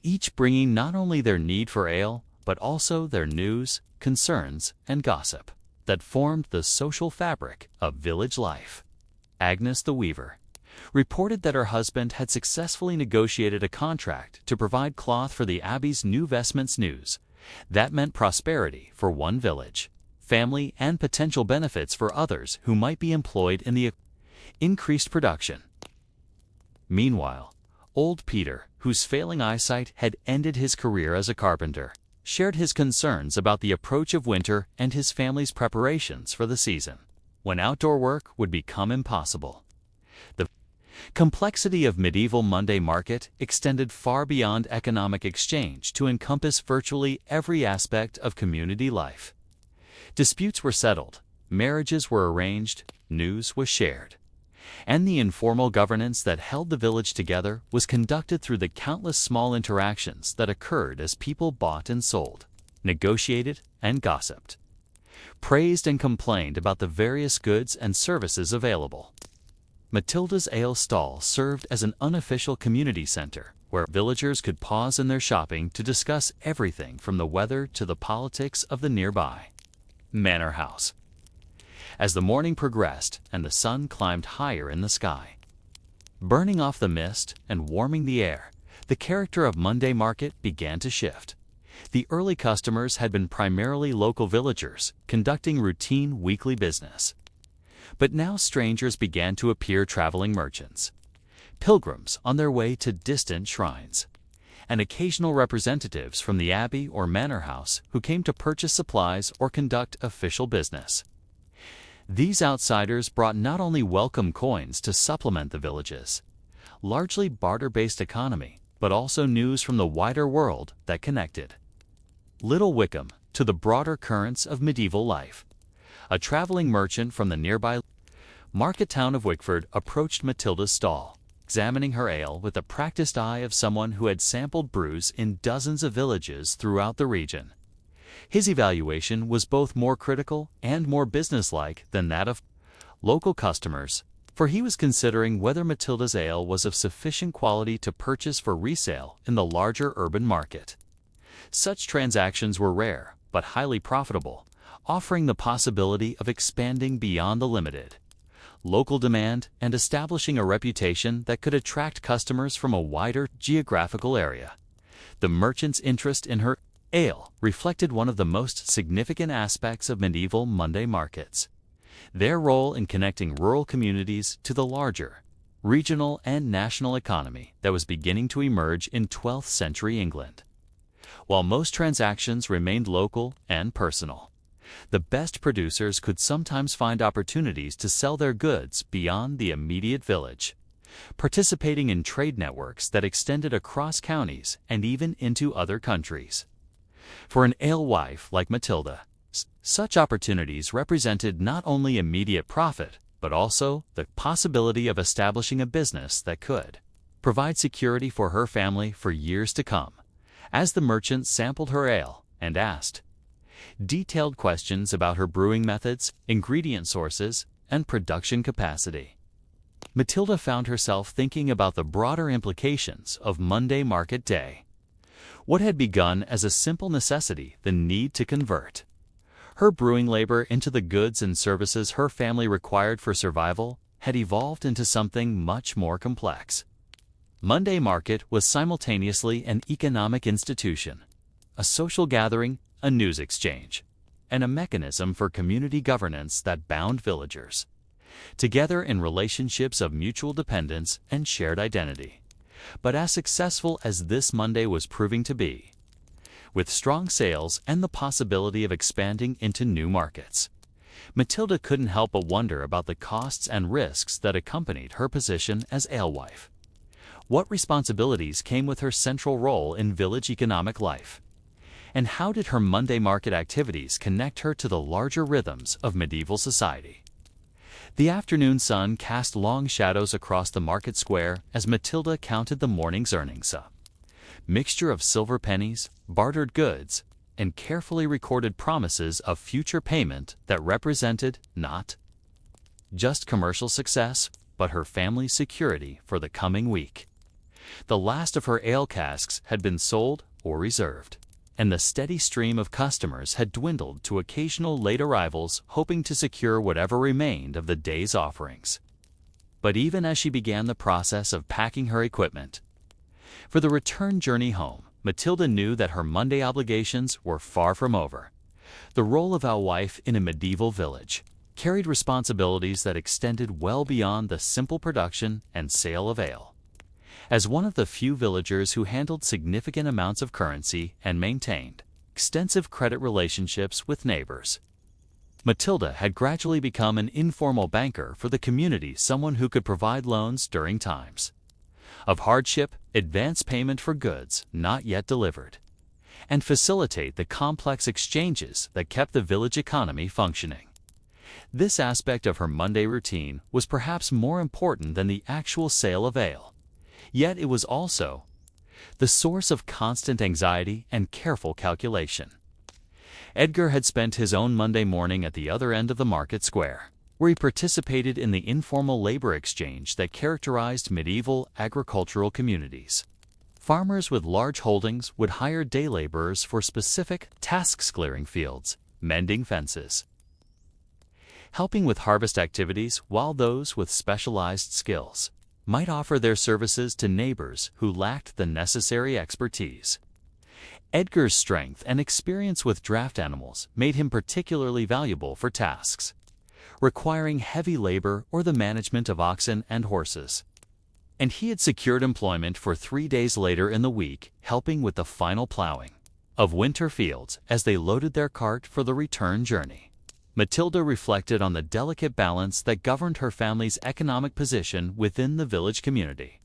each bringing not only their need for ale, but also their news, concerns, and gossip that formed the social fabric of village life. Agnes the weaver reported that her husband had successfully negotiated a contract to provide cloth for the abbey's new vestments news. That meant prosperity for one village, family, and potential benefits for others who might be employed in the increased production. Meanwhile, old Peter, whose failing eyesight had ended his career as a carpenter, shared his concerns about the approach of winter and his family's preparations for the season, when outdoor work would become impossible. The complexity of medieval Monday Market extended far beyond economic exchange to encompass virtually every aspect of community life. Disputes were settled, marriages were arranged, news was shared, and the informal governance that held the village together was conducted through the countless small interactions that occurred as people bought and sold, negotiated and gossiped, praised and complained about the various goods and services available. Matilda's ale stall served as an unofficial community center where villagers could pause in their shopping to discuss everything from the weather to the politics of the nearby manor house. As the morning progressed and the sun climbed higher in the sky, burning off the mist and warming the air, the character of Monday Market began to shift. The early customers had been primarily local villagers conducting routine weekly business. But now strangers began to appear, traveling merchants, pilgrims on their way to distant shrines, and occasional representatives from the abbey or manor house who came to purchase supplies or conduct official business. These outsiders brought not only welcome coins to supplement the village's largely barter-based economy, but also news from the wider world that connected Little Wickham to the broader currents of medieval life. A traveling merchant from the nearby market town of Wickford approached Matilda's stall, examining her ale with the practiced eye of someone who had sampled brews in dozens of villages throughout the region. His evaluation was both more critical and more businesslike than that of local customers, for he was considering whether Matilda's ale was of sufficient quality to purchase for resale in the larger urban market. Such transactions were rare, but highly profitable, offering the possibility of expanding beyond the limited local demand and establishing a reputation that could attract customers from a wider geographical area. The merchant's interest in her ale reflected one of the most significant aspects of medieval Monday markets: their role in connecting rural communities to the larger regional and national economy that was beginning to emerge in 12th century England. While most transactions remained local and personal, the best producers could sometimes find opportunities to sell their goods beyond the immediate village, participating in trade networks that extended across counties and even into other countries. For an alewife like Matilda, such opportunities represented not only immediate profit, but also the possibility of establishing a business that could provide security for her family for years to come. As the merchant sampled her ale and asked detailed questions about her brewing methods, ingredient sources, and production capacity, Matilda found herself thinking about the broader implications of Monday market day. What had begun as a simple necessity, the need to convert her brewing labor into the goods and services her family required for survival, had evolved into something much more complex. Monday market was simultaneously an economic institution, a social gathering, a news exchange, and a mechanism for community governance that bound villagers together in relationships of mutual dependence and shared identity. But as successful as this Monday was proving to be, with strong sales and the possibility of expanding into new markets, Matilda couldn't help but wonder about the costs and risks that accompanied her position as alewife. What responsibilities came with her central role in village economic life? And how did her Monday market activities connect her to the larger rhythms of medieval society? The afternoon sun cast long shadows across the market square as Matilda counted the morning's earnings. A mixture of silver pennies, bartered goods, and carefully recorded promises of future payment that represented not just commercial success, but her family's security for the coming week. The last of her ale casks had been sold or reserved, and the steady stream of customers had dwindled to occasional late arrivals hoping to secure whatever remained of the day's offerings. But even as she began the process of packing her equipment for the return journey home, Matilda knew that her Monday obligations were far from over. The role of alewife in a medieval village carried responsibilities that extended well beyond the simple production and sale of ale. As one of the few villagers who handled significant amounts of currency and maintained extensive credit relationships with neighbors, Matilda had gradually become an informal banker for the community, someone who could provide loans during times of hardship, advance payment for goods not yet delivered, and facilitate the complex exchanges that kept the village economy functioning. This aspect of her Monday routine was perhaps more important than the actual sale of ale. Yet it was also the source of constant anxiety and careful calculation. Edgar had spent his own Monday morning at the other end of the market square, where he participated in the informal labor exchange that characterized medieval agricultural communities. Farmers with large holdings would hire day laborers for specific tasks: clearing fields, mending fences, helping with harvest activities, while those with specialized skills might offer their services to neighbors who lacked the necessary expertise. Edgar's strength and experience with draft animals made him particularly valuable for tasks requiring heavy labor or the management of oxen and horses. And he had secured employment for 3 days later in the week, helping with the final plowing of winter fields as they loaded their cart for the return journey. Matilda reflected on the delicate balance that governed her family's economic position within the village community.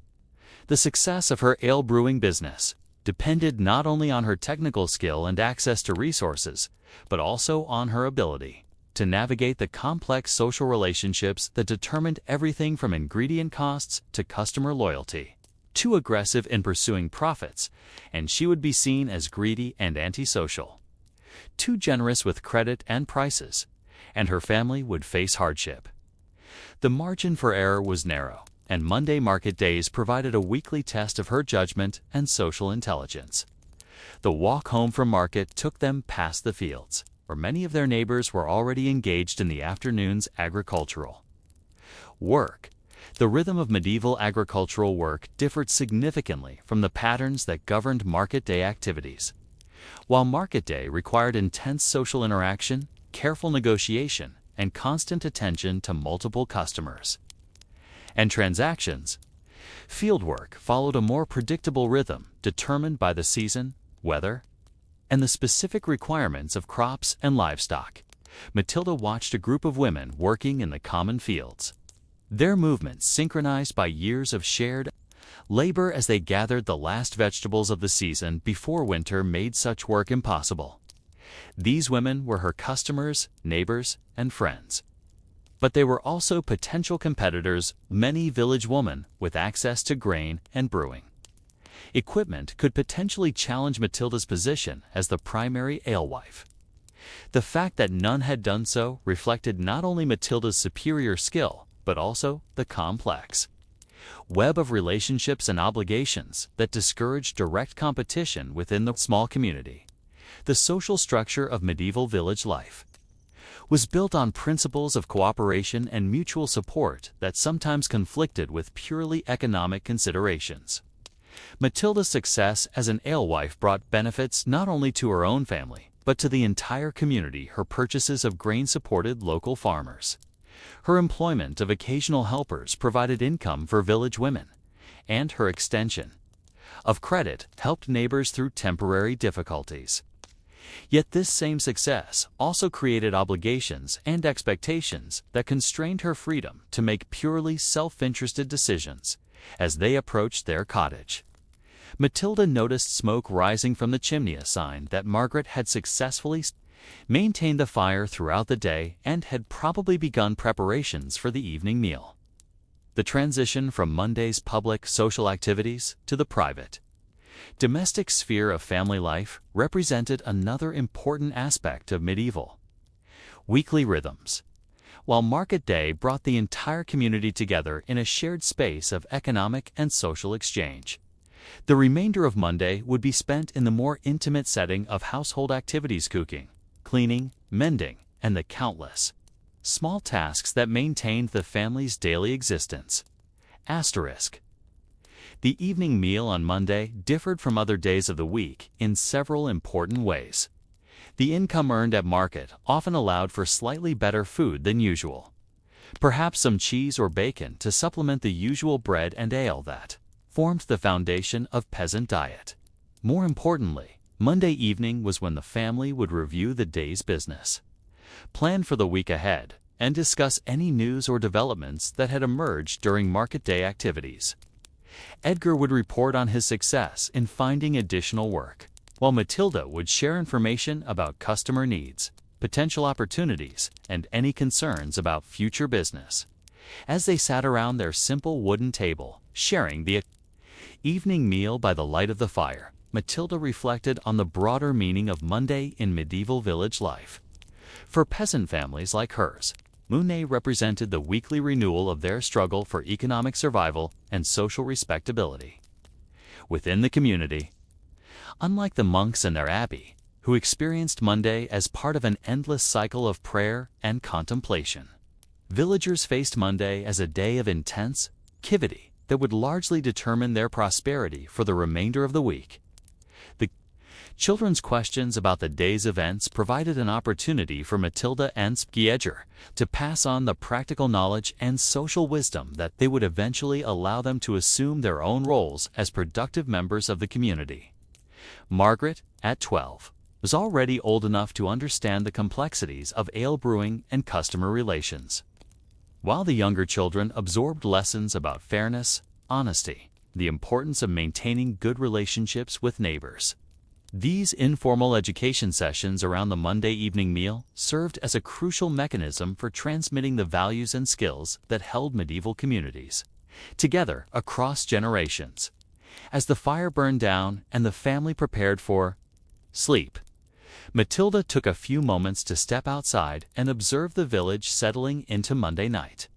The success of her ale brewing business depended not only on her technical skill and access to resources, but also on her ability to navigate the complex social relationships that determined everything from ingredient costs to customer loyalty. Too aggressive in pursuing profits, and she would be seen as greedy and antisocial. Too generous with credit and prices, and her family would face hardship. The margin for error was narrow, and Monday market days provided a weekly test of her judgment and social intelligence. The walk home from market took them past the fields, where many of their neighbors were already engaged in the afternoon's agricultural work. The rhythm of medieval agricultural work differed significantly from the patterns that governed market day activities. While market day required intense social interaction, careful negotiation, and constant attention to multiple customers and transactions, fieldwork followed a more predictable rhythm determined by the season, weather, and the specific requirements of crops and livestock. Matilda watched a group of women working in the common fields, their movements synchronized by years of shared labor as they gathered the last vegetables of the season before winter made such work impossible. These women were her customers, neighbors, and friends. But they were also potential competitors. Many village women with access to grain and brewing equipment could potentially challenge Matilda's position as the primary alewife. The fact that none had done so reflected not only Matilda's superior skill, but also the complex web of relationships and obligations that discouraged direct competition within the small community. The social structure of medieval village life was built on principles of cooperation and mutual support that sometimes conflicted with purely economic considerations. Matilda's success as an alewife brought benefits not only to her own family, but to the entire community. Her purchases of grain supported local farmers. Her employment of occasional helpers provided income for village women, and her extension of credit helped neighbors through temporary difficulties. Yet this same success also created obligations and expectations that constrained her freedom to make purely self-interested decisions as they approached their cottage. Matilda noticed smoke rising from the chimney, a sign that Margaret had successfully maintained the fire throughout the day and had probably begun preparations for the evening meal. The transition from Monday's public social activities to the private, domestic sphere of family life represented another important aspect of medieval weekly rhythms. While market day brought the entire community together in a shared space of economic and social exchange, the remainder of Monday would be spent in the more intimate setting of household activities: cooking, cleaning, mending, and the countless small tasks that maintained the family's daily existence. The evening meal on Monday differed from other days of the week in several important ways. The income earned at market often allowed for slightly better food than usual. Perhaps some cheese or bacon to supplement the usual bread and ale that formed the foundation of peasant diet. More importantly, Monday evening was when the family would review the day's business, plan for the week ahead, and discuss any news or developments that had emerged during market day activities. Edgar would report on his success in finding additional work, while Matilda would share information about customer needs, potential opportunities, and any concerns about future business. As they sat around their simple wooden table, sharing the evening meal by the light of the fire, Matilda reflected on the broader meaning of Monday in medieval village life. For peasant families like hers, Monday represented the weekly renewal of their struggle for economic survival and social respectability within the community. Unlike the monks in their abbey, who experienced Monday as part of an endless cycle of prayer and contemplation, villagers faced Monday as a day of intense activity that would largely determine their prosperity for the remainder of the week. The children's questions about the day's events provided an opportunity for Matilda and Edgar to pass on the practical knowledge and social wisdom that they would eventually allow them to assume their own roles as productive members of the community. Margaret, at 12, was already old enough to understand the complexities of ale brewing and customer relations, while the younger children absorbed lessons about fairness, honesty, the importance of maintaining good relationships with neighbors. These informal education sessions around the Monday evening meal served as a crucial mechanism for transmitting the values and skills that held medieval communities together across generations. As the fire burned down and the family prepared for sleep, Matilda took a few moments to step outside and observe the village settling into Monday night.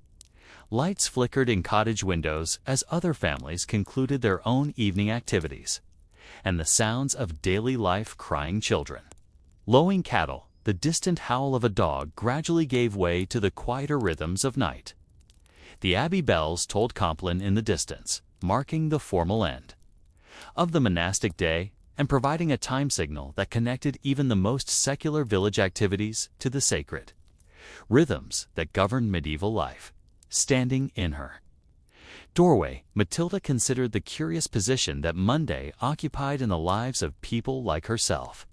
Lights flickered in cottage windows as other families concluded their own evening activities, and the sounds of daily life crying children, lowing cattle, the distant howl of a dog gradually gave way to the quieter rhythms of night. The abbey bells tolled Compline in the distance, marking the formal end of the monastic day and providing a time signal that connected even the most secular village activities to the sacred rhythms that governed medieval life. Standing in her doorway, Matilda considered the curious position that Monday occupied in the lives of people like herself.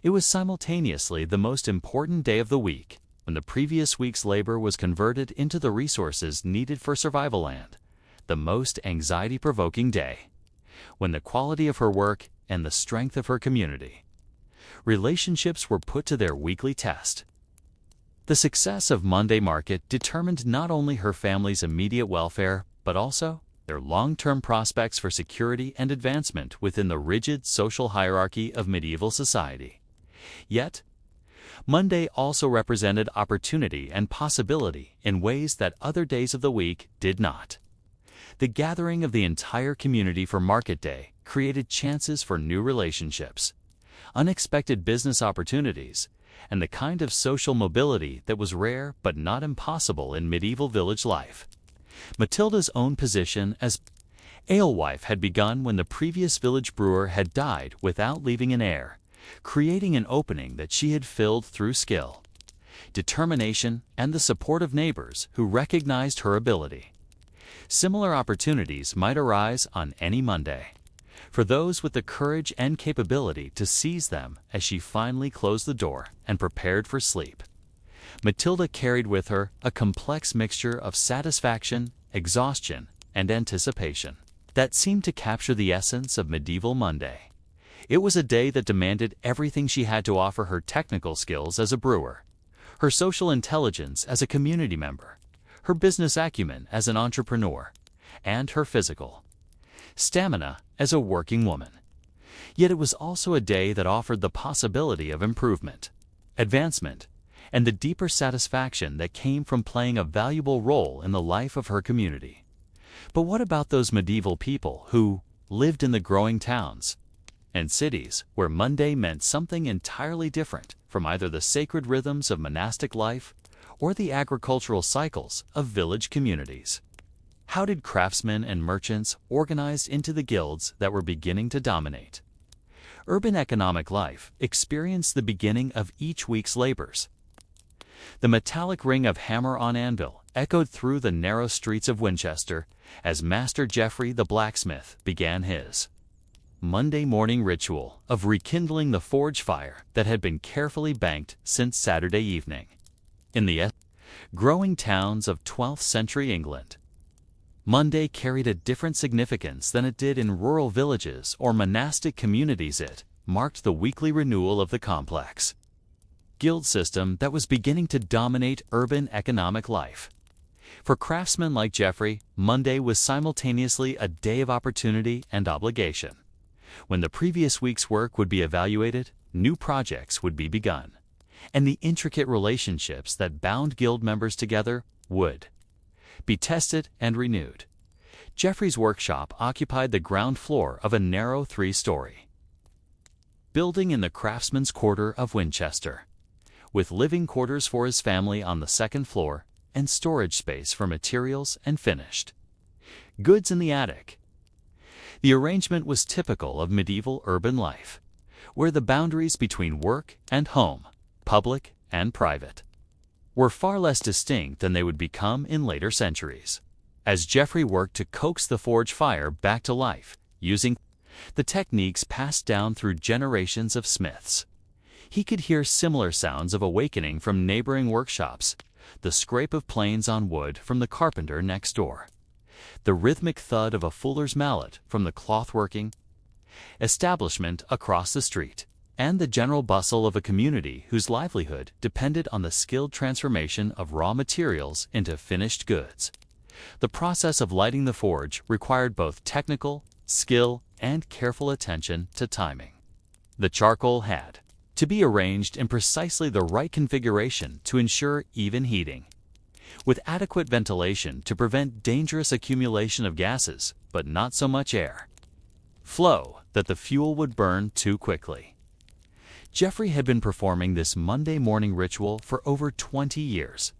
It was simultaneously the most important day of the week, when the previous week's labor was converted into the resources needed for survival, and the most anxiety-provoking day, when the quality of her work and the strength of her community relationships were put to their weekly test. The success of Monday Market determined not only her family's immediate welfare, but also their long-term prospects for security and advancement within the rigid social hierarchy of medieval society. Yet, Monday also represented opportunity and possibility in ways that other days of the week did not. The gathering of the entire community for Market Day created chances for new relationships, unexpected business opportunities, and the kind of social mobility that was rare but not impossible in medieval village life. Matilda's own position as alewife had begun when the previous village brewer had died without leaving an heir, creating an opening that she had filled through skill, determination, and the support of neighbors who recognized her ability. Similar opportunities might arise on any Monday, for those with the courage and capability to seize them. As she finally closed the door and prepared for sleep, Matilda carried with her a complex mixture of satisfaction, exhaustion, and anticipation that seemed to capture the essence of medieval Monday. It was a day that demanded everything she had to offer: her technical skills as a brewer, her social intelligence as a community member, her business acumen as an entrepreneur, and her physical stamina as a working woman. Yet it was also a day that offered the possibility of improvement, advancement, and the deeper satisfaction that came from playing a valuable role in the life of her community. But what about those medieval people who lived in the growing towns and cities where Monday meant something entirely different from either the sacred rhythms of monastic life or the agricultural cycles of village communities? How did craftsmen and merchants organized into the guilds that were beginning to dominate urban economic life experience the beginning of each week's labors? The metallic ring of hammer on anvil echoed through the narrow streets of Winchester as Master Geoffrey the blacksmith began his Monday morning ritual of rekindling the forge fire that had been carefully banked since Saturday evening. In the growing towns of 12th century England, Monday carried a different significance than it did in rural villages or monastic communities. It marked the weekly renewal of the complex guild system that was beginning to dominate urban economic life. For craftsmen like Geoffrey, Monday was simultaneously a day of opportunity and obligation. When the previous week's work would be evaluated, new projects would be begun, and the intricate relationships that bound guild members together would be tested and renewed. Geoffrey's workshop occupied the ground floor of a narrow 3-story building in the craftsman's quarter of Winchester, with living quarters for his family on the second floor and storage space for materials and finished goods in the attic. The arrangement was typical of medieval urban life, where the boundaries between work and home, public and private, were far less distinct than they would become in later centuries. As Geoffrey worked to coax the forge fire back to life, using the techniques passed down through generations of smiths, He could hear similar sounds of awakening from neighboring workshops, the scrape of planes on wood from the carpenter next door, the rhythmic thud of a fuller's mallet from the cloth-working establishment across the street, and the general bustle of a community whose livelihood depended on the skilled transformation of raw materials into finished goods. The process of lighting the forge required both technical skill and careful attention to timing. The charcoal had to be arranged in precisely the right configuration to ensure even heating, with adequate ventilation to prevent dangerous accumulation of gases, but not so much air flow that the fuel would burn too quickly. Jeffrey had been performing this Monday morning ritual for over 20 years.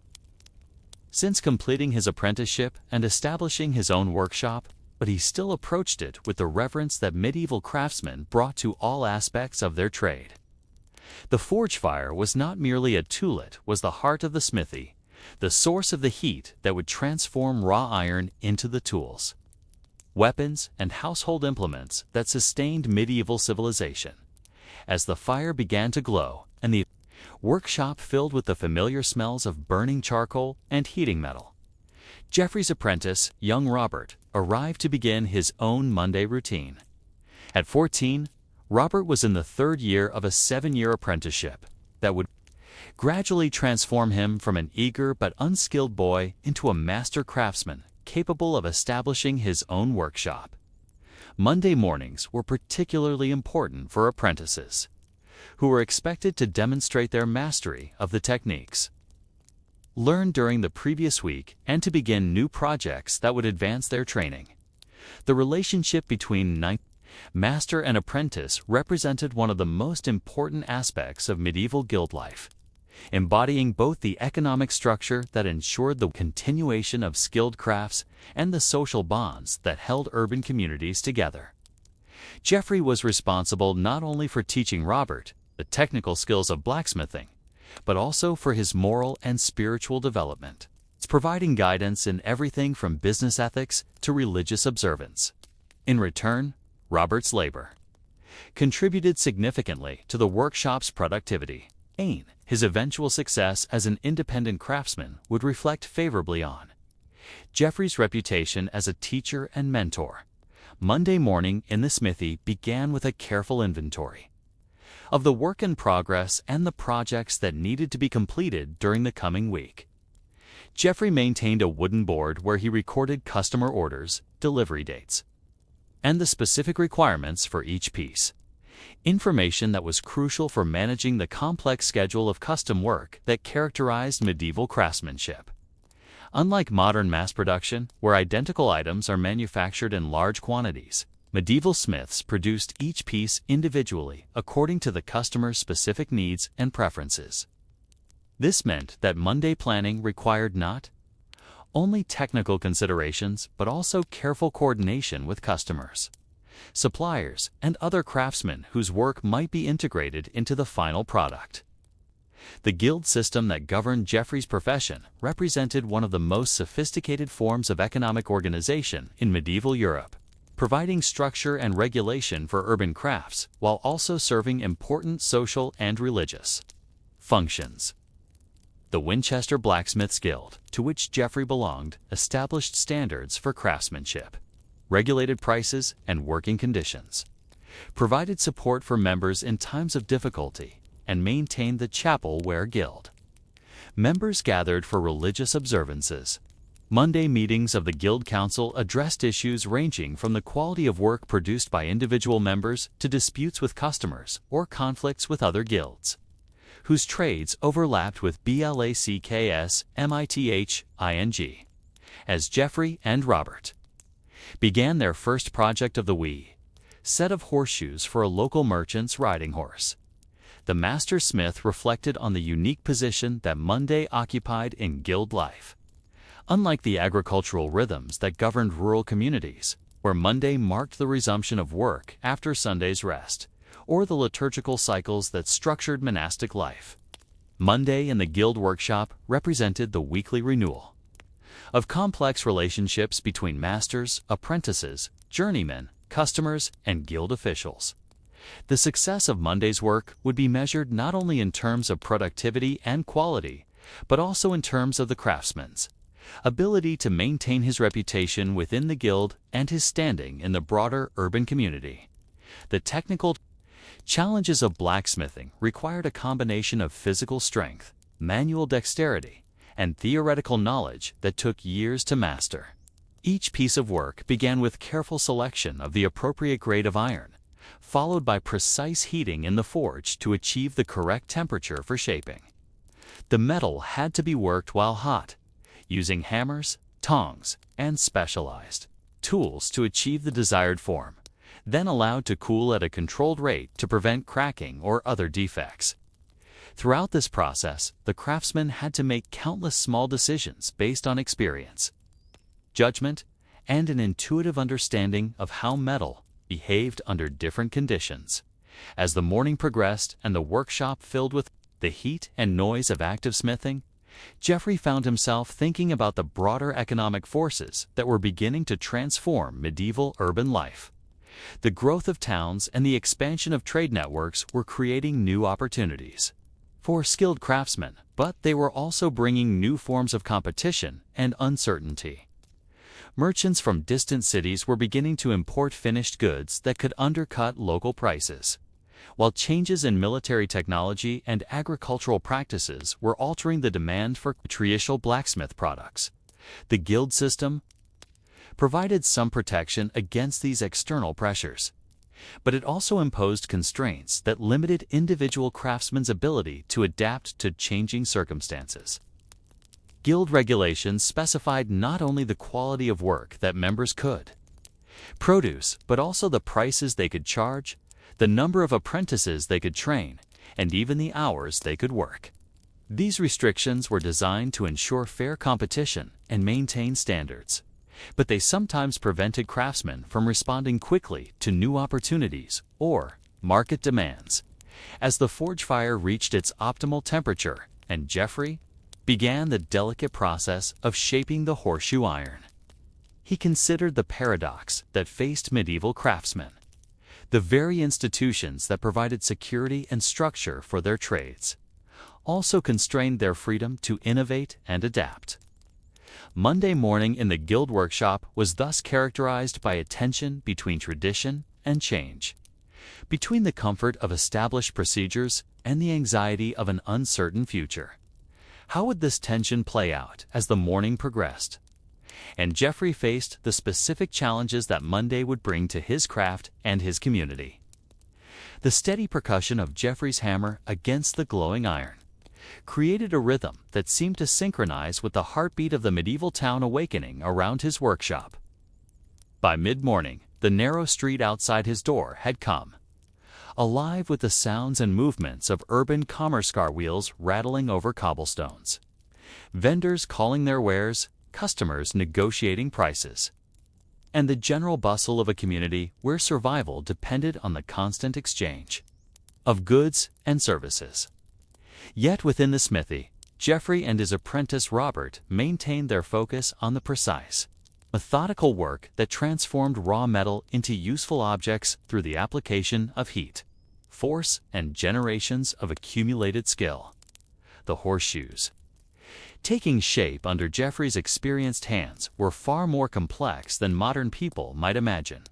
Since completing his apprenticeship and establishing his own workshop, but he still approached it with the reverence that medieval craftsmen brought to all aspects of their trade. The forge fire was not merely a tool, it was the heart of the smithy, the source of the heat that would transform raw iron into the tools, weapons, and household implements that sustained medieval civilization. As the fire began to glow and the workshop filled with the familiar smells of burning charcoal and heating metal, Jeffrey's apprentice, young Robert, arrived to begin his own Monday routine. At 14, Robert was in the third year of a 7-year apprenticeship that would gradually transform him from an eager but unskilled boy into a master craftsman capable of establishing his own workshop. Monday mornings were particularly important for apprentices, who were expected to demonstrate their mastery of the techniques learned during the previous week and to begin new projects that would advance their training. The relationship between master and apprentice represented one of the most important aspects of medieval guild life, embodying both the economic structure that ensured the continuation of skilled crafts and the social bonds that held urban communities together. Jeffrey was responsible not only for teaching Robert the technical skills of blacksmithing, but also for his moral and spiritual development, providing guidance in everything from business ethics to religious observance. In return, Robert's labor contributed significantly to the workshop's productivity. His eventual success as an independent craftsman would reflect favorably on Jeffrey's reputation as a teacher and mentor. Monday morning in the smithy began with a careful inventory of the work in progress and the projects that needed to be completed during the coming week. Jeffrey maintained a wooden board where he recorded customer orders, delivery dates, and the specific requirements for each piece. Information that was crucial for managing the complex schedule of custom work that characterized medieval craftsmanship. Unlike modern mass production, where identical items are manufactured in large quantities, medieval smiths produced each piece individually according to the customer's specific needs and preferences. This meant that Monday planning required not only technical considerations but also careful coordination with customers, suppliers, and other craftsmen whose work might be integrated into the final product. The guild system that governed Jeffrey's profession represented one of the most sophisticated forms of economic organization in medieval Europe, providing structure and regulation for urban crafts while also serving important social and religious functions. The Winchester Blacksmiths Guild, to which Jeffrey belonged, established standards for craftsmanship, regulated prices and working conditions, provided support for members in times of difficulty, and maintained the chapel where guild members gathered for religious observances. Monday meetings of the Guild Council addressed issues ranging from the quality of work produced by individual members to disputes with customers or conflicts with other guilds, whose trades overlapped with BLACKSMITHING. As Jeffrey and Robert began their first project of the set of horseshoes for a local merchant's riding horse, the master smith reflected on the unique position that Monday occupied in guild life. Unlike the agricultural rhythms that governed rural communities, where Monday marked the resumption of work after Sunday's rest, or the liturgical cycles that structured monastic life, Monday in the guild workshop represented the weekly renewal of complex relationships between masters, apprentices, journeymen, customers, and guild officials. The success of Monday's work would be measured not only in terms of productivity and quality, but also in terms of the craftsman's ability to maintain his reputation within the guild and his standing in the broader urban community. The technical challenges of blacksmithing required a combination of physical strength, manual dexterity, and theoretical knowledge that took years to master. Each piece of work began with careful selection of the appropriate grade of iron, followed by precise heating in the forge to achieve the correct temperature for shaping. The metal had to be worked while hot, using hammers, tongs, and specialized tools to achieve the desired form, then allowed to cool at a controlled rate to prevent cracking or other defects. Throughout this process, the craftsman had to make countless small decisions based on experience, judgment, and an intuitive understanding of how metal behaved under different conditions. As the morning progressed and the workshop filled with the heat and noise of active smithing, Jeffrey found himself thinking about the broader economic forces that were beginning to transform medieval urban life. The growth of towns and the expansion of trade networks were creating new opportunities for skilled craftsmen, but they were also bringing new forms of competition and uncertainty. Merchants from distant cities were beginning to import finished goods that could undercut local prices, while changes in military technology and agricultural practices were altering the demand for traditional blacksmith products. The guild system provided some protection against these external pressures, but it also imposed constraints that limited individual craftsmen's ability to adapt to changing circumstances. Guild regulations specified not only the quality of work that members could produce, but also the prices they could charge, the number of apprentices they could train, and even the hours they could work. These restrictions were designed to ensure fair competition and maintain standards, but they sometimes prevented craftsmen from responding quickly to new opportunities or market demands. As the forge fire reached its optimal temperature and Jeffrey began the delicate process of shaping the horseshoe iron, he considered the paradox that faced medieval craftsmen. The very institutions that provided security and structure for their trades also constrained their freedom to innovate and adapt. Monday morning in the guild workshop was thus characterized by a tension between tradition and change, between the comfort of established procedures and the anxiety of an uncertain future. How would this tension play out as the morning progressed? And Jeffrey faced the specific challenges that Monday would bring to his craft and his community. The steady percussion of Jeffrey's hammer against the glowing iron created a rhythm that seemed to synchronize with the heartbeat of the medieval town awakening around his workshop. By mid-morning, the narrow street outside his door had come alive with the sounds and movements of urban commerce car wheels rattling over cobblestones, vendors calling their wares, customers negotiating prices, and the general bustle of a community where survival depended on the constant exchange of goods and services. Yet within the smithy, Jeffrey and his apprentice Robert maintained their focus on the precise, methodical work that transformed raw metal into useful objects through the application of heat, force, and generations of accumulated skill. The horseshoes, taking shape under Jeffrey's experienced hands, were far more complex than modern people might imagine.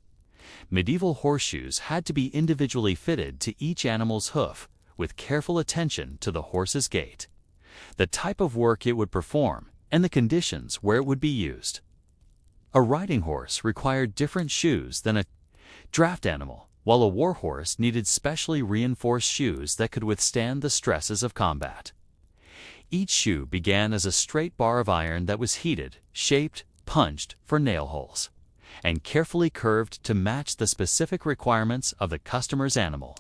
Medieval horseshoes had to be individually fitted to each animal's hoof, with careful attention to the horse's gait, the type of work it would perform, and the conditions where it would be used. A riding horse required different shoes than a draft animal, while a war horse needed specially reinforced shoes that could withstand the stresses of combat. Each shoe began as a straight bar of iron that was heated, shaped, punched for nail holes, and carefully curved to match the specific requirements of the customer's animal.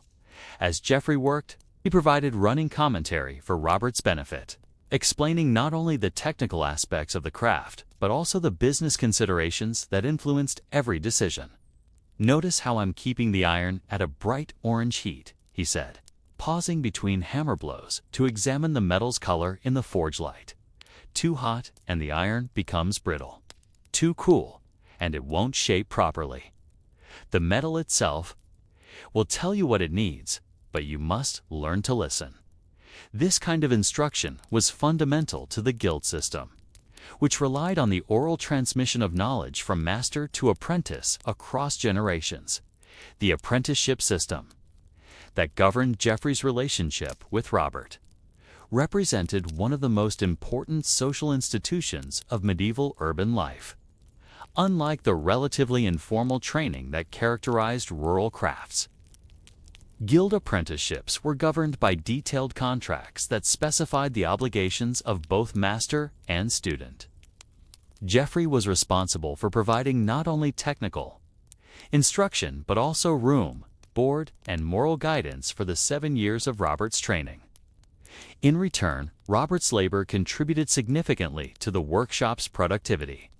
As Jeffrey worked, he provided running commentary for Robert's benefit, explaining not only the technical aspects of the craft, but also the business considerations that influenced every decision. "Notice how I'm keeping the iron at a bright orange heat," he said, pausing between hammer blows to examine the metal's color in the forge light. "Too hot and the iron becomes brittle. Too cool and it won't shape properly." The metal itself will tell you what it needs, but you must learn to listen. This kind of instruction was fundamental to the guild system, which relied on the oral transmission of knowledge from master to apprentice across generations. The apprenticeship system that governed Geoffrey's relationship with Robert represented one of the most important social institutions of medieval urban life. Unlike the relatively informal training that characterized rural crafts, guild apprenticeships were governed by detailed contracts that specified the obligations of both master and student. Geoffrey was responsible for providing not only technical instruction but also room, board, and moral guidance for the 7 years of Robert's training. In return, Robert's labor contributed significantly to the workshop's productivity,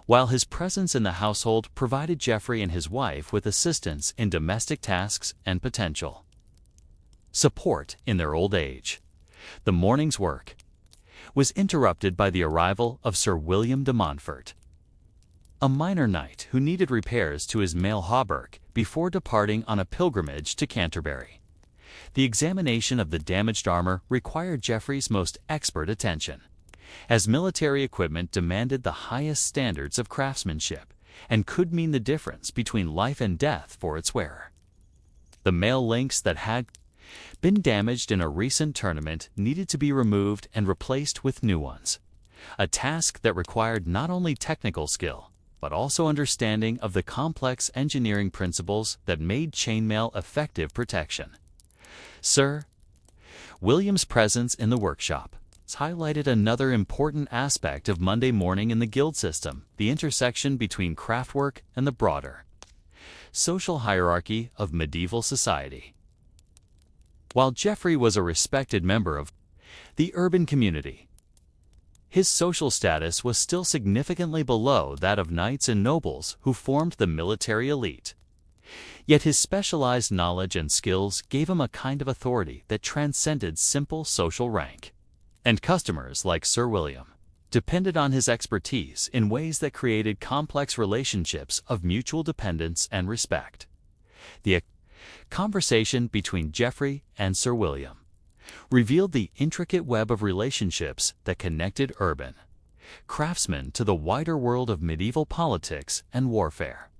while his presence in the household provided Geoffrey and his wife with assistance in domestic tasks and potential support in their old age. The morning's work was interrupted by the arrival of Sir William de Montfort, a minor knight who needed repairs to his mail hauberk before departing on a pilgrimage to Canterbury. The examination of the damaged armor required Geoffrey's most expert attention, as military equipment demanded the highest standards of craftsmanship and could mean the difference between life and death for its wearer. The mail links that had been damaged in a recent tournament needed to be removed and replaced with new ones, a task that required not only technical skill, but also understanding of the complex engineering principles that made chainmail effective protection. Sir William's presence in the workshop highlighted another important aspect of Monday morning in the guild system, the intersection between craftwork and the broader social hierarchy of medieval society. While Geoffrey was a respected member of the urban community, his social status was still significantly below that of knights and nobles who formed the military elite. Yet his specialized knowledge and skills gave him a kind of authority that transcended simple social rank, and customers like Sir William depended on his expertise in ways that created complex relationships of mutual dependence and respect. The conversation between Geoffrey and Sir William revealed the intricate web of relationships that connected urban craftsmen to the wider world of medieval politics and warfare.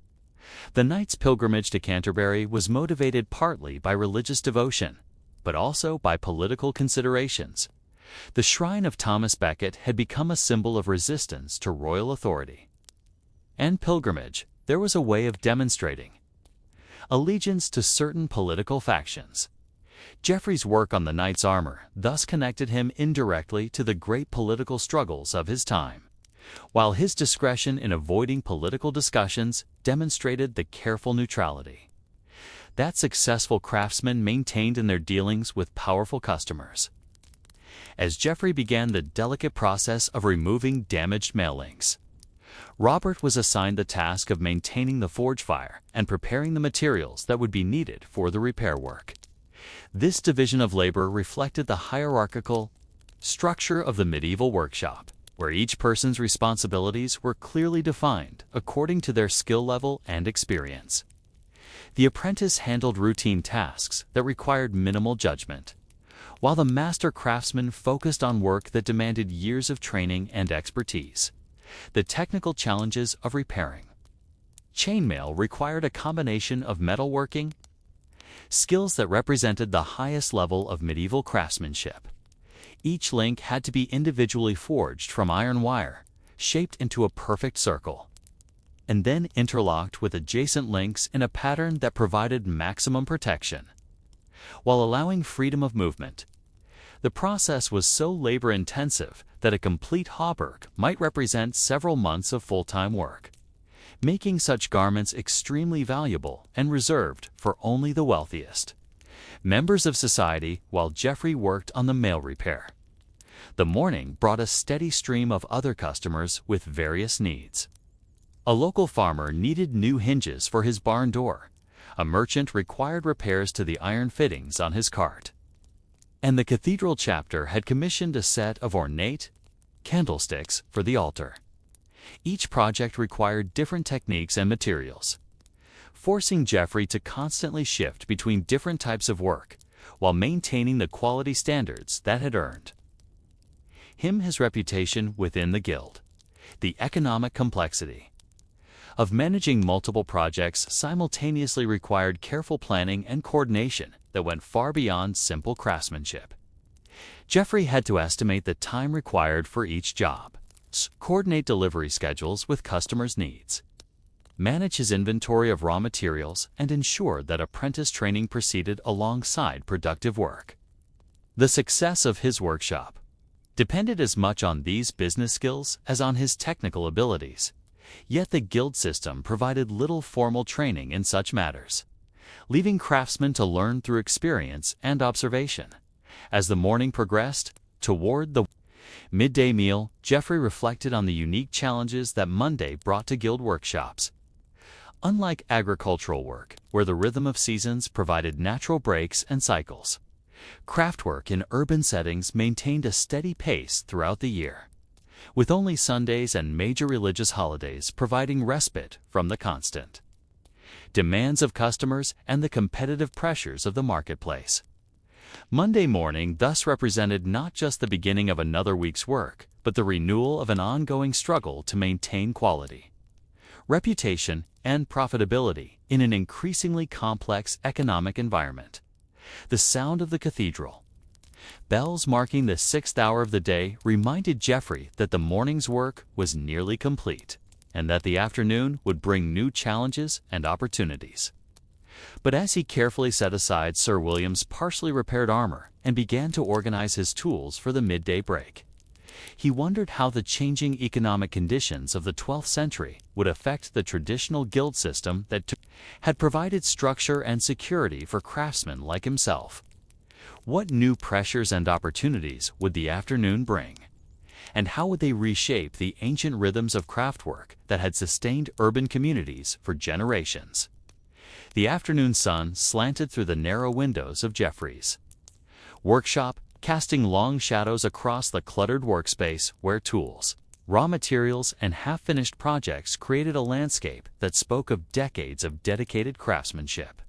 The knight's pilgrimage to Canterbury was motivated partly by religious devotion, but also by political considerations. The shrine of Thomas Becket had become a symbol of resistance to royal authority. And pilgrimage, there was a way of demonstrating allegiance to certain political factions. Geoffrey's work on the knight's armor thus connected him indirectly to the great political struggles of his time, while his discretion in avoiding political discussions demonstrated the careful neutrality that successful craftsmen maintained in their dealings with powerful customers. As Geoffrey began the delicate process of removing damaged mail links, Robert was assigned the task of maintaining the forge fire and preparing the materials that would be needed for the repair work. This division of labor reflected the hierarchical structure of the medieval workshop, where each person's responsibilities were clearly defined according to their skill level and experience. The apprentice handled routine tasks that required minimal judgment, while the master craftsman focused on work that demanded years of training and expertise. The technical challenges of repairing chainmail required a combination of metalworking skills that represented the highest level of medieval craftsmanship. Each link had to be individually forged from iron wire, shaped into a perfect circle, and then interlocked with adjacent links in a pattern that provided maximum protection, while allowing freedom of movement. The process was so labor-intensive that a complete hauberk might represent several months of full-time work, making such garments extremely valuable and reserved for only the wealthiest members of society, while Geoffrey worked on the mail repair. The morning brought a steady stream of other customers with various needs. A local farmer needed new hinges for his barn door. A merchant required repairs to the iron fittings on his cart, and the cathedral chapter had commissioned a set of ornate candlesticks for the altar. Each project required different techniques and materials, forcing Jeffrey to constantly shift between different types of work while maintaining the quality standards that had earned him his reputation within the guild. The economic complexity of managing multiple projects simultaneously required careful planning and coordination that went far beyond simple craftsmanship. Jeffrey had to estimate the time required for each job, coordinate delivery schedules with customers' needs, manage his inventory of raw materials, and ensure that apprentice training proceeded alongside productive work. The success of his workshop depended as much on these business skills as on his technical abilities. Yet the guild system provided little formal training in such matters, leaving craftsmen to learn through experience and observation. As the morning progressed toward the midday meal, Jeffrey reflected on the unique challenges that Monday brought to guild workshops. Unlike agricultural work, where the rhythm of seasons provided natural breaks and cycles, craftwork in urban settings maintained a steady pace throughout the year, with only Sundays and major religious holidays providing respite from the constant demands of customers and the competitive pressures of the marketplace. Monday morning thus represented not just the beginning of another week's work, but the renewal of an ongoing struggle to maintain quality, reputation, and profitability in an increasingly complex economic environment. The sound of the cathedral bells marking the 6th hour of the day reminded Jeffrey that the morning's work was nearly complete, and that the afternoon would bring new challenges and opportunities. But as he carefully set aside Sir William's partially repaired armor and began to organize his tools for the midday break, he wondered how the changing economic conditions of the 12th century would affect the traditional guild system that had provided structure and security for craftsmen like himself. What new pressures and opportunities would the afternoon bring? And how would they reshape the ancient rhythms of craftwork that had sustained urban communities for generations? The afternoon sun slanted through the narrow windows of Jeffrey's workshop, casting long shadows across the cluttered workspace where tools, raw materials, and half-finished projects created a landscape that spoke of decades of dedicated craftsmanship.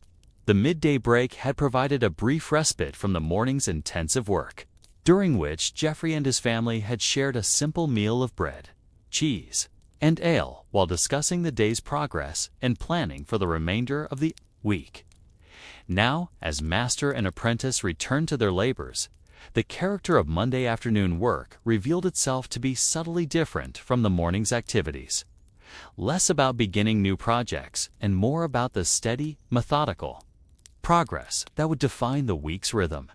The midday break had provided a brief respite from the morning's intensive work, during which Jeffrey and his family had shared a simple meal of bread, cheese, and ale while discussing the day's progress and planning for the remainder of the week. Now, as master and apprentice returned to their labors, the character of Monday afternoon work revealed itself to be subtly different from the morning's activities, less about beginning new projects and more about the steady, methodical progress that would define the week's rhythm.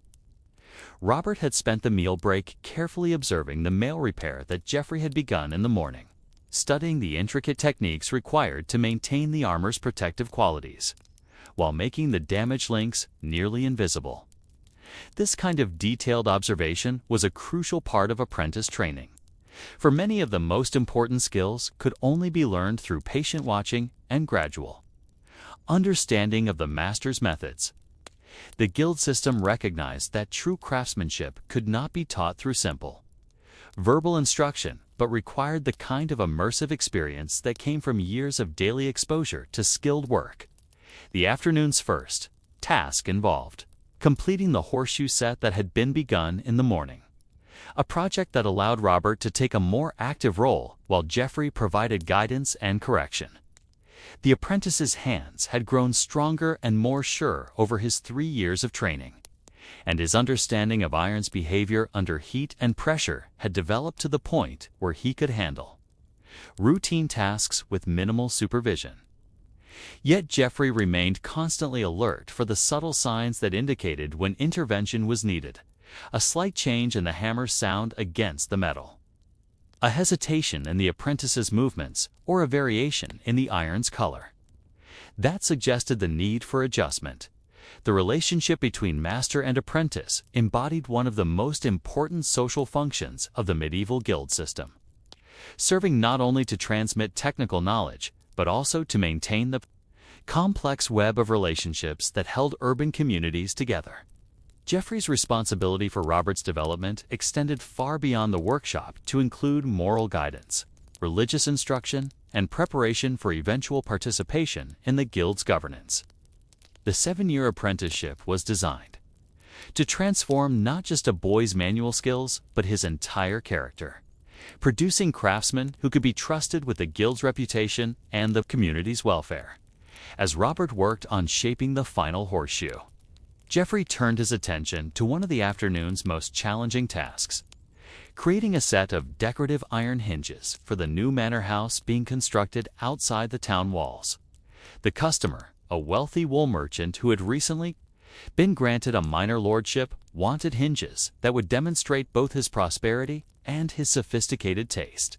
Robert had spent the meal break carefully observing the mail repair that Jeffrey had begun in the morning, studying the intricate techniques required to maintain the armor's protective qualities, while making the damaged links nearly invisible. This kind of detailed observation was a crucial part of apprentice training, for many of the most important skills could only be learned through patient watching and gradual understanding of the master's methods. The guild system recognized that true craftsmanship could not be taught through simple verbal instruction, but required the kind of immersive experience that came from years of daily exposure to skilled work. The afternoon's first task involved completing the horseshoe set that had been begun in the morning, a project that allowed Robert to take a more active role while Jeffrey provided guidance and correction. The apprentice's hands had grown stronger and more sure over his 3 years of training, and his understanding of iron's behavior under heat and pressure had developed to the point where he could handle routine tasks with minimal supervision. Yet Jeffrey remained constantly alert for the subtle signs that indicated when intervention was needed: a slight change in the hammer's sound against the metal, a hesitation in the apprentice's movements, or a variation in the iron's color. That suggested the need for adjustment. The relationship between master and apprentice embodied one of the most important social functions of the medieval guild system, serving not only to transmit technical knowledge, but also to maintain the complex web of relationships that held urban communities together. Jeffrey's responsibility for Robert's development extended far beyond the workshop to include moral guidance, religious instruction, and preparation for eventual participation in the guild's governance. The 7-year apprenticeship was designed to transform not just a boy's manual skills, but his entire character, producing craftsmen who could be trusted with the guild's reputation and the community's welfare. As Robert worked on shaping the final horseshoe, Geoffrey turned his attention to one of the afternoon's most challenging tasks: creating a set of decorative iron hinges for the new manor house being constructed outside the town walls. The customer, a wealthy wool merchant who had recently been granted a minor lordship, wanted hinges that would demonstrate both his prosperity and his sophisticated taste.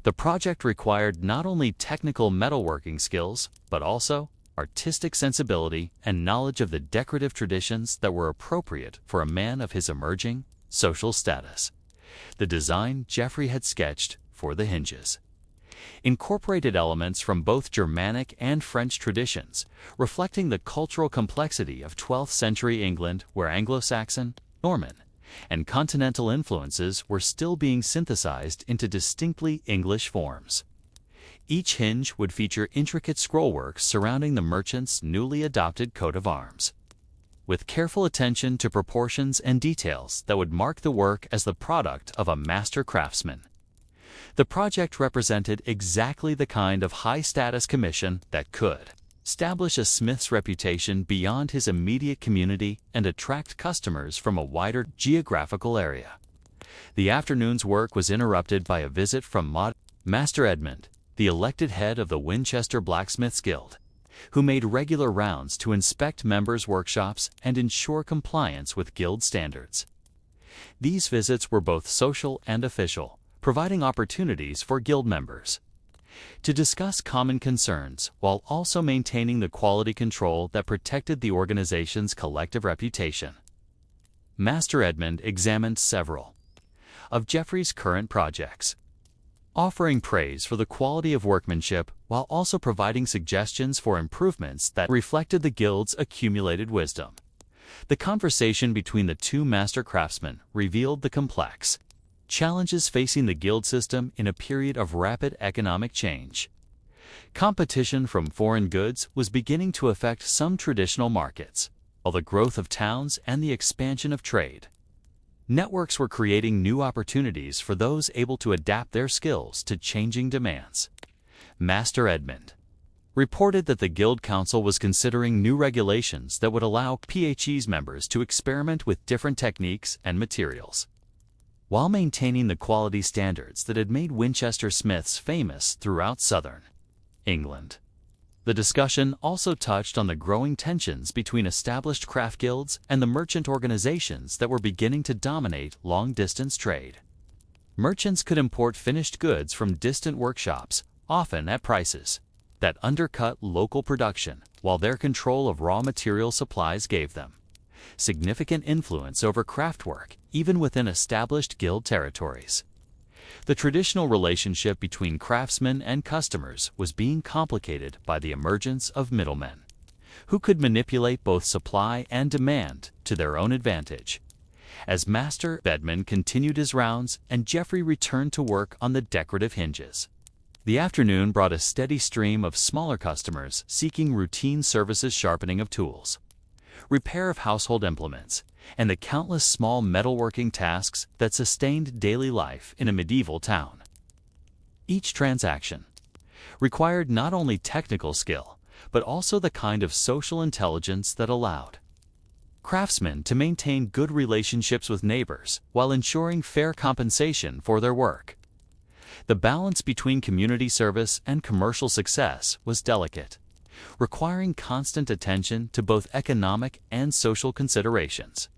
The project required not only technical metalworking skills, but also artistic sensibility and knowledge of the decorative traditions that were appropriate for a man of his emerging social status. The design Geoffrey had sketched for the hinges incorporated elements from both Germanic and French traditions, reflecting the cultural complexity of 12th century England, where Anglo-Saxon, Norman, and continental influences were still being synthesized into distinctly English forms. Each hinge would feature intricate scrollwork surrounding the merchant's newly adopted coat of arms, with careful attention to proportions and details that would mark the work as the product of a master craftsman. The project represented exactly the kind of high-status commission that could establish a smith's reputation beyond his immediate community and attract customers from a wider geographical area. The afternoon's work was interrupted by a visit from Master Edmund, the elected head of the Winchester Blacksmiths Guild, who made regular rounds to inspect members' workshops and ensure compliance with guild standards. These visits were both social and official, providing opportunities for guild members to discuss common concerns while also maintaining the quality control that protected the organization's collective reputation. Master Edmund examined several of Geoffrey's current projects, offering praise for the quality of workmanship while also providing suggestions for improvements that reflected the guild's accumulated wisdom. The conversation between the two master craftsmen revealed the complex challenges facing the guild system in a period of rapid economic change. Competition from foreign goods was beginning to affect some traditional markets, while the growth of towns and the expansion of trade networks were creating new opportunities for those able to adapt their skills to changing demands. Master Edmund reported that the Guild Council was considering new regulations that would allow PHE's members to experiment with different techniques and materials, while maintaining the quality standards that had made Winchester Smiths famous throughout southern England. The discussion also touched on the growing tensions between established craft guilds and the merchant organizations that were beginning to dominate long-distance trade. Merchants could import finished goods from distant workshops, often at prices that undercut local production, while their control of raw material supplies gave them significant influence over craftwork, even within established guild territories. The traditional relationship between craftsmen and customers was being complicated by the emergence of middlemen, who could manipulate both supply and demand to their own advantage. As Master Edmund continued his rounds and Geoffrey returned to work on the decorative hinges, the afternoon brought a steady stream of smaller customers seeking routine services, sharpening of tools, repair of household implements, and the countless small metalworking tasks that sustained daily life in a medieval town. Each transaction required not only technical skill, but also the kind of social intelligence that allowed craftsmen to maintain good relationships with neighbors while ensuring fair compensation for their work. The balance between community service and commercial success was delicate, requiring constant attention to both economic and social considerations.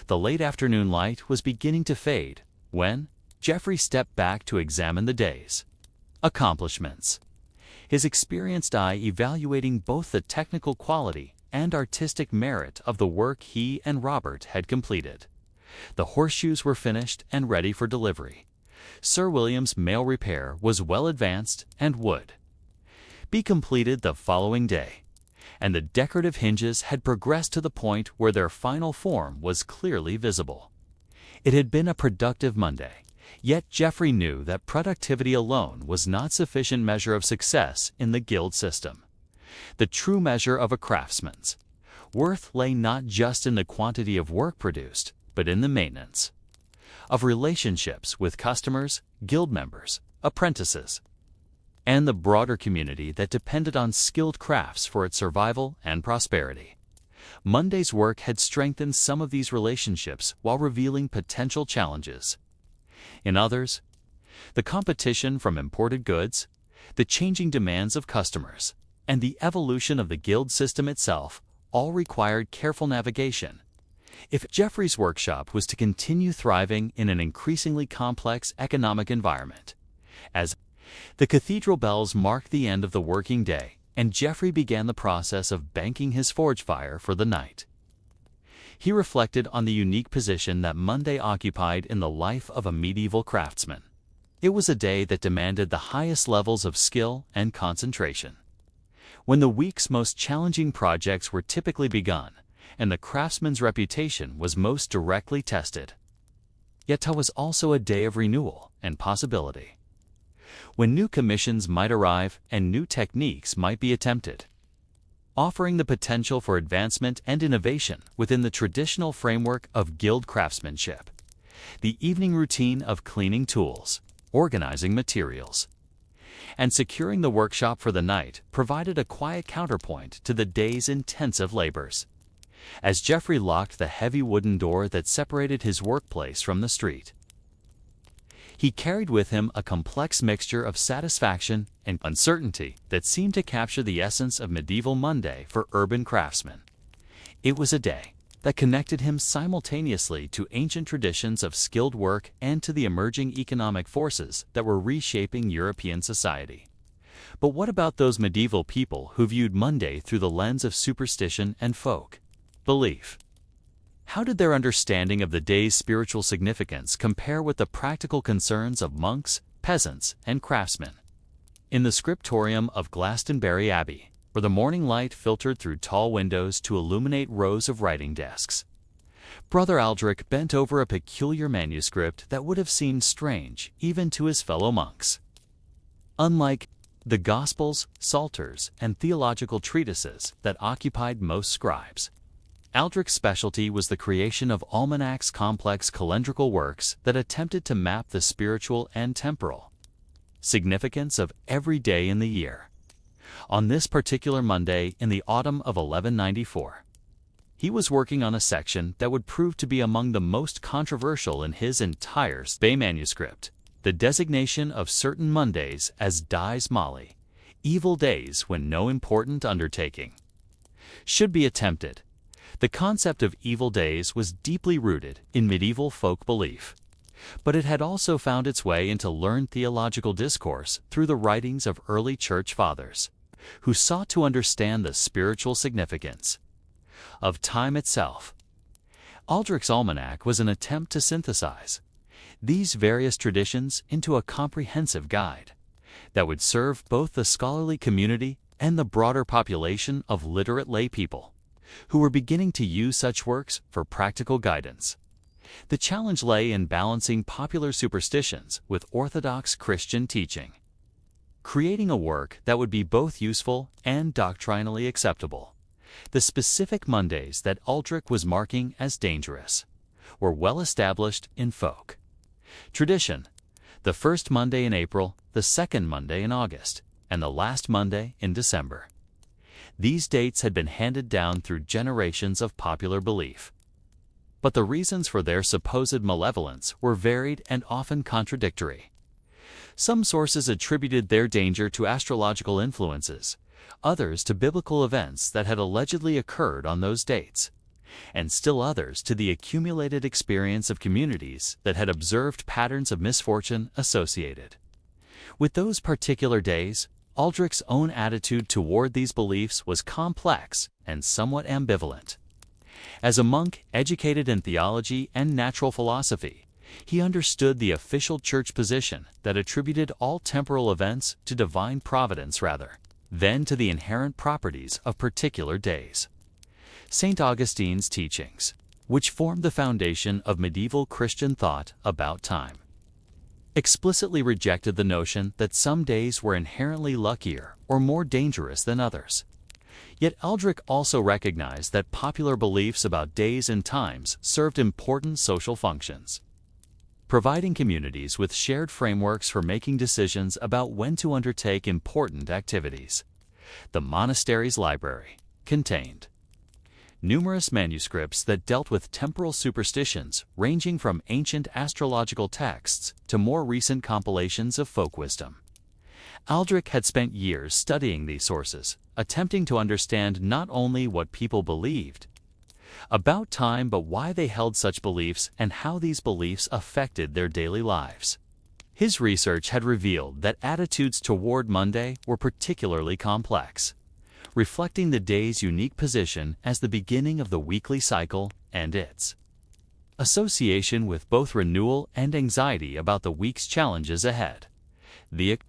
The late afternoon light was beginning to fade when Geoffrey stepped back to examine the day's accomplishments, his experienced eye evaluating both the technical quality and artistic merit of the work he and Robert had completed. The horseshoes were finished and ready for delivery. Sir William's mail repair was well advanced and would be completed the following day, and the decorative hinges had progressed to the point where their final form was clearly visible. It had been a productive Monday, Yet Geoffrey knew that productivity alone was not sufficient measure of success in the guild system. The true measure of a craftsman's worth lay not just in the quantity of work produced, but in the maintenance of relationships with customers, guild members, apprentices, and the broader community that depended on skilled crafts for its survival and prosperity. Monday's work had strengthened some of these relationships while revealing potential challenges. In others, the competition from imported goods, the changing demands of customers, and the evolution of the guild system itself all required careful navigation. If Geoffrey's workshop was to continue thriving in an increasingly complex economic environment, as the cathedral bells marked the end of the working day, and Geoffrey began the process of banking his forge fire for the night, he reflected on the unique position that Monday occupied in the life of a medieval craftsman. It was a day that demanded the highest levels of skill and concentration. When the week's most challenging projects were typically begun, and the craftsman's reputation was most directly tested. Yet it was also a day of renewal and possibility, when new commissions might arrive and new techniques might be attempted, offering the potential for advancement and innovation within the traditional framework of guild craftsmanship. The evening routine of cleaning tools, organizing materials, and securing the workshop for the night provided a quiet counterpoint to the day's intensive labors. As Geoffrey locked the heavy wooden door that separated his workplace from the street, he carried with him a complex mixture of satisfaction and uncertainty that seemed to capture the essence of medieval Monday for urban craftsmen. It was a day that connected him simultaneously to ancient traditions of skilled work and to the emerging economic forces that were reshaping European society. But what about those medieval people who viewed Monday through the lens of superstition and folk belief? How did their understanding of the day's spiritual significance compare with the practical concerns of monks, peasants, and craftsmen? In the scriptorium of Glastonbury Abbey, where the morning light filtered through tall windows to illuminate rows of writing desks, Brother Aldrich bent over a peculiar manuscript that would have seemed strange even to his fellow monks. Unlike the Gospels, Psalters, and theological treatises that occupied most scribes, Aldrich's specialty was the creation of almanacs, complex calendrical works that attempted to map the spiritual and temporal significance of every day in the year. On this particular Monday in the autumn of 1194, he was working on a section that would prove to be among the most controversial in his entire Bay manuscript, the designation of certain Mondays as dies mali, evil days when no important undertaking should be attempted. The concept of evil days was deeply rooted in medieval folk belief, but it had also found its way into learned theological discourse through the writings of early church fathers, who sought to understand the spiritual significance of time itself. Aldrich's almanac was an attempt to synthesize these various traditions into a comprehensive guide that would serve both the scholarly community and the broader population of literate lay people who were beginning to use such works for practical guidance. The challenge lay in balancing popular superstitions with orthodox Christian teaching, creating a work that would be both useful and doctrinally acceptable. The specific Mondays that Aldrich was marking as dangerous were well established in folk tradition: the first Monday in April, the second Monday in August, and the last Monday in December. These dates had been handed down through generations of popular belief, but the reasons for their supposed malevolence were varied and often contradictory. Some sources attributed their danger to astrological influences, others to biblical events that had allegedly occurred on those dates, and still others to the accumulated experience of communities that had observed patterns of misfortune associated with those particular days. Aldrich's own attitude toward these beliefs was complex and somewhat ambivalent. As a monk educated in theology and natural philosophy, he understood the official church position that attributed all temporal events to divine providence rather than to the inherent properties of particular days. St. Augustine's teachings, which formed the foundation of medieval Christian thought about time, explicitly rejected the notion that some days were inherently luckier or more dangerous than others. Yet Aldrich also recognized that popular beliefs about days and times served important social functions, providing communities with shared frameworks for making decisions about when to undertake important activities. The monastery's library contained numerous manuscripts that dealt with temporal superstitions, ranging from ancient astrological texts to more recent compilations of folk wisdom. Aldrich had spent years studying these sources, attempting to understand not only what people believed about time, but why they held such beliefs and how these beliefs affected their daily lives. His research had revealed that attitudes toward Monday were particularly complex, reflecting the day's unique position as the beginning of the weekly cycle and its association with both renewal and anxiety about the week's challenges ahead. The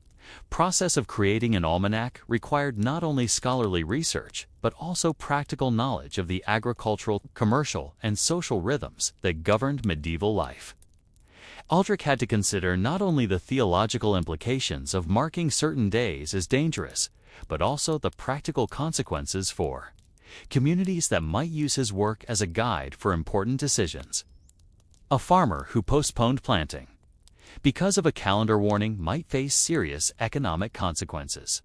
process of creating an almanac required not only scholarly research, but also practical knowledge of the agricultural, commercial, and social rhythms that governed medieval life. Aldrich had to consider not only the theological implications of marking certain days as dangerous, but also the practical consequences for communities that might use his work as a guide for important decisions. A farmer who postponed planting because of a calendar warning might face serious economic consequences,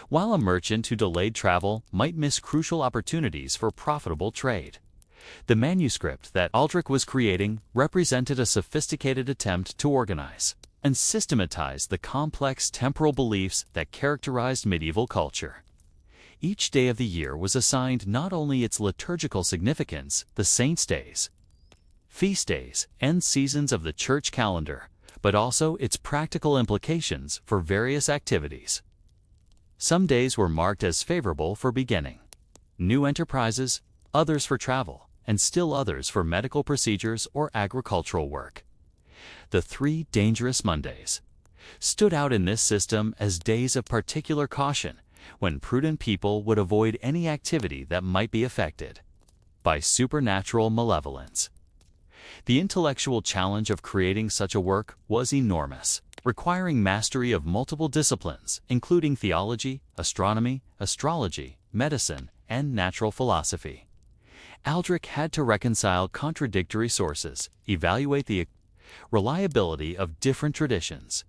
while a merchant who delayed travel might miss crucial opportunities for profitable trade. The manuscript that Aldrich was creating represented a sophisticated attempt to organize and systematize the complex temporal beliefs that characterized medieval culture. Each day of the year was assigned not only its liturgical significance, the saints' days, feast days, and seasons of the church calendar, but also its practical implications for various activities. Some days were marked as favorable for beginning new enterprises, others for travel, and still others for medical procedures or agricultural work. The 3 dangerous Mondays stood out in this system as days of particular caution, when prudent people would avoid any activity that might be affected by supernatural malevolence. The intellectual challenge of creating such a work was enormous, requiring mastery of multiple disciplines, including theology, astronomy, astrology, medicine, and natural philosophy. Aldrich had to reconcile contradictory sources, evaluate the reliability of different traditions,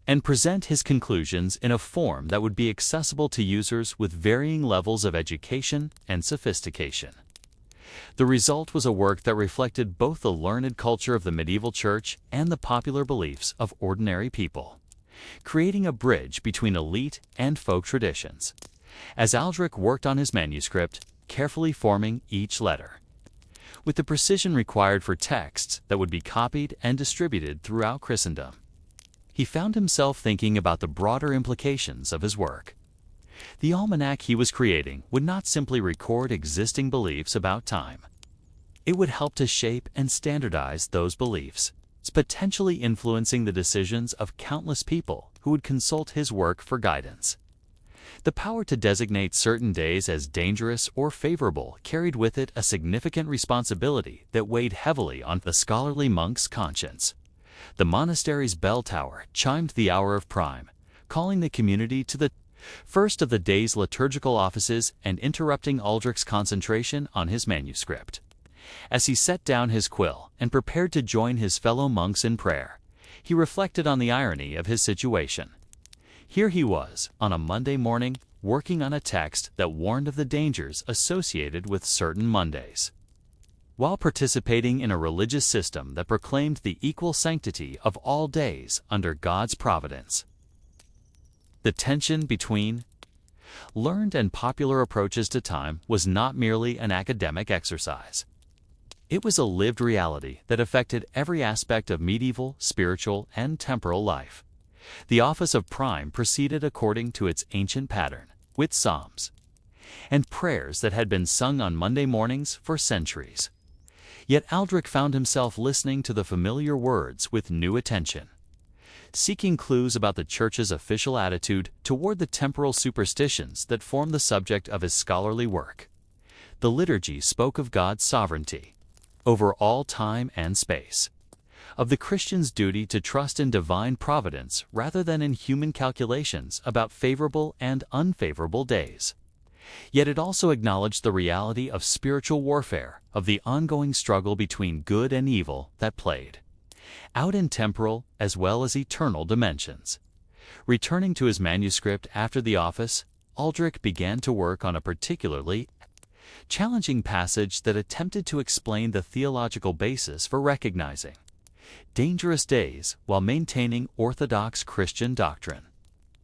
and present his conclusions in a form that would be accessible to users with varying levels of education and sophistication. The result was a work that reflected both the learned culture of the medieval church and the popular beliefs of ordinary people, creating a bridge between elite and folk traditions. As Aldrich worked on his manuscript, carefully forming each letter, with the precision required for texts that would be copied and distributed throughout Christendom, he found himself thinking about the broader implications of his work. The almanac he was creating would not simply record existing beliefs about time. It would help to shape and standardize those beliefs, potentially influencing the decisions of countless people who would consult his work for guidance. The power to designate certain days as dangerous or favorable carried with it a significant responsibility that weighed heavily on the scholarly monk's conscience. The monastery's bell tower chimed the hour of prime, calling the community to the first of the day's liturgical offices and interrupting Aldrich's concentration on his manuscript. As he set down his quill and prepared to join his fellow monks in prayer, he reflected on the irony of his situation. Here he was, on a Monday morning, working on a text that warned of the dangers associated with certain Mondays, while participating in a religious system that proclaimed the equal sanctity of all days under God's providence. The tension between learned and popular approaches to time was not merely an academic exercise. It was a lived reality that affected every aspect of medieval, spiritual, and temporal life. The office of prime proceeded according to its ancient pattern, with psalms and prayers that had been sung on Monday mornings for centuries. Yet Aldrich found himself listening to the familiar words with new attention, seeking clues about the Church's official attitude toward the temporal superstitions that form the subject of his scholarly work. The liturgy spoke of God's sovereignty over all time and space, of the Christian's duty to trust in divine providence rather than in human calculations about favorable and unfavorable days. Yet it also acknowledged the reality of spiritual warfare, of the ongoing struggle between good and evil that played out in temporal as well as eternal dimensions. Returning to his manuscript after the office, Aldrich began to work on a particularly challenging passage that attempted to explain the theological basis for recognizing dangerous days while maintaining orthodox Christian doctrine.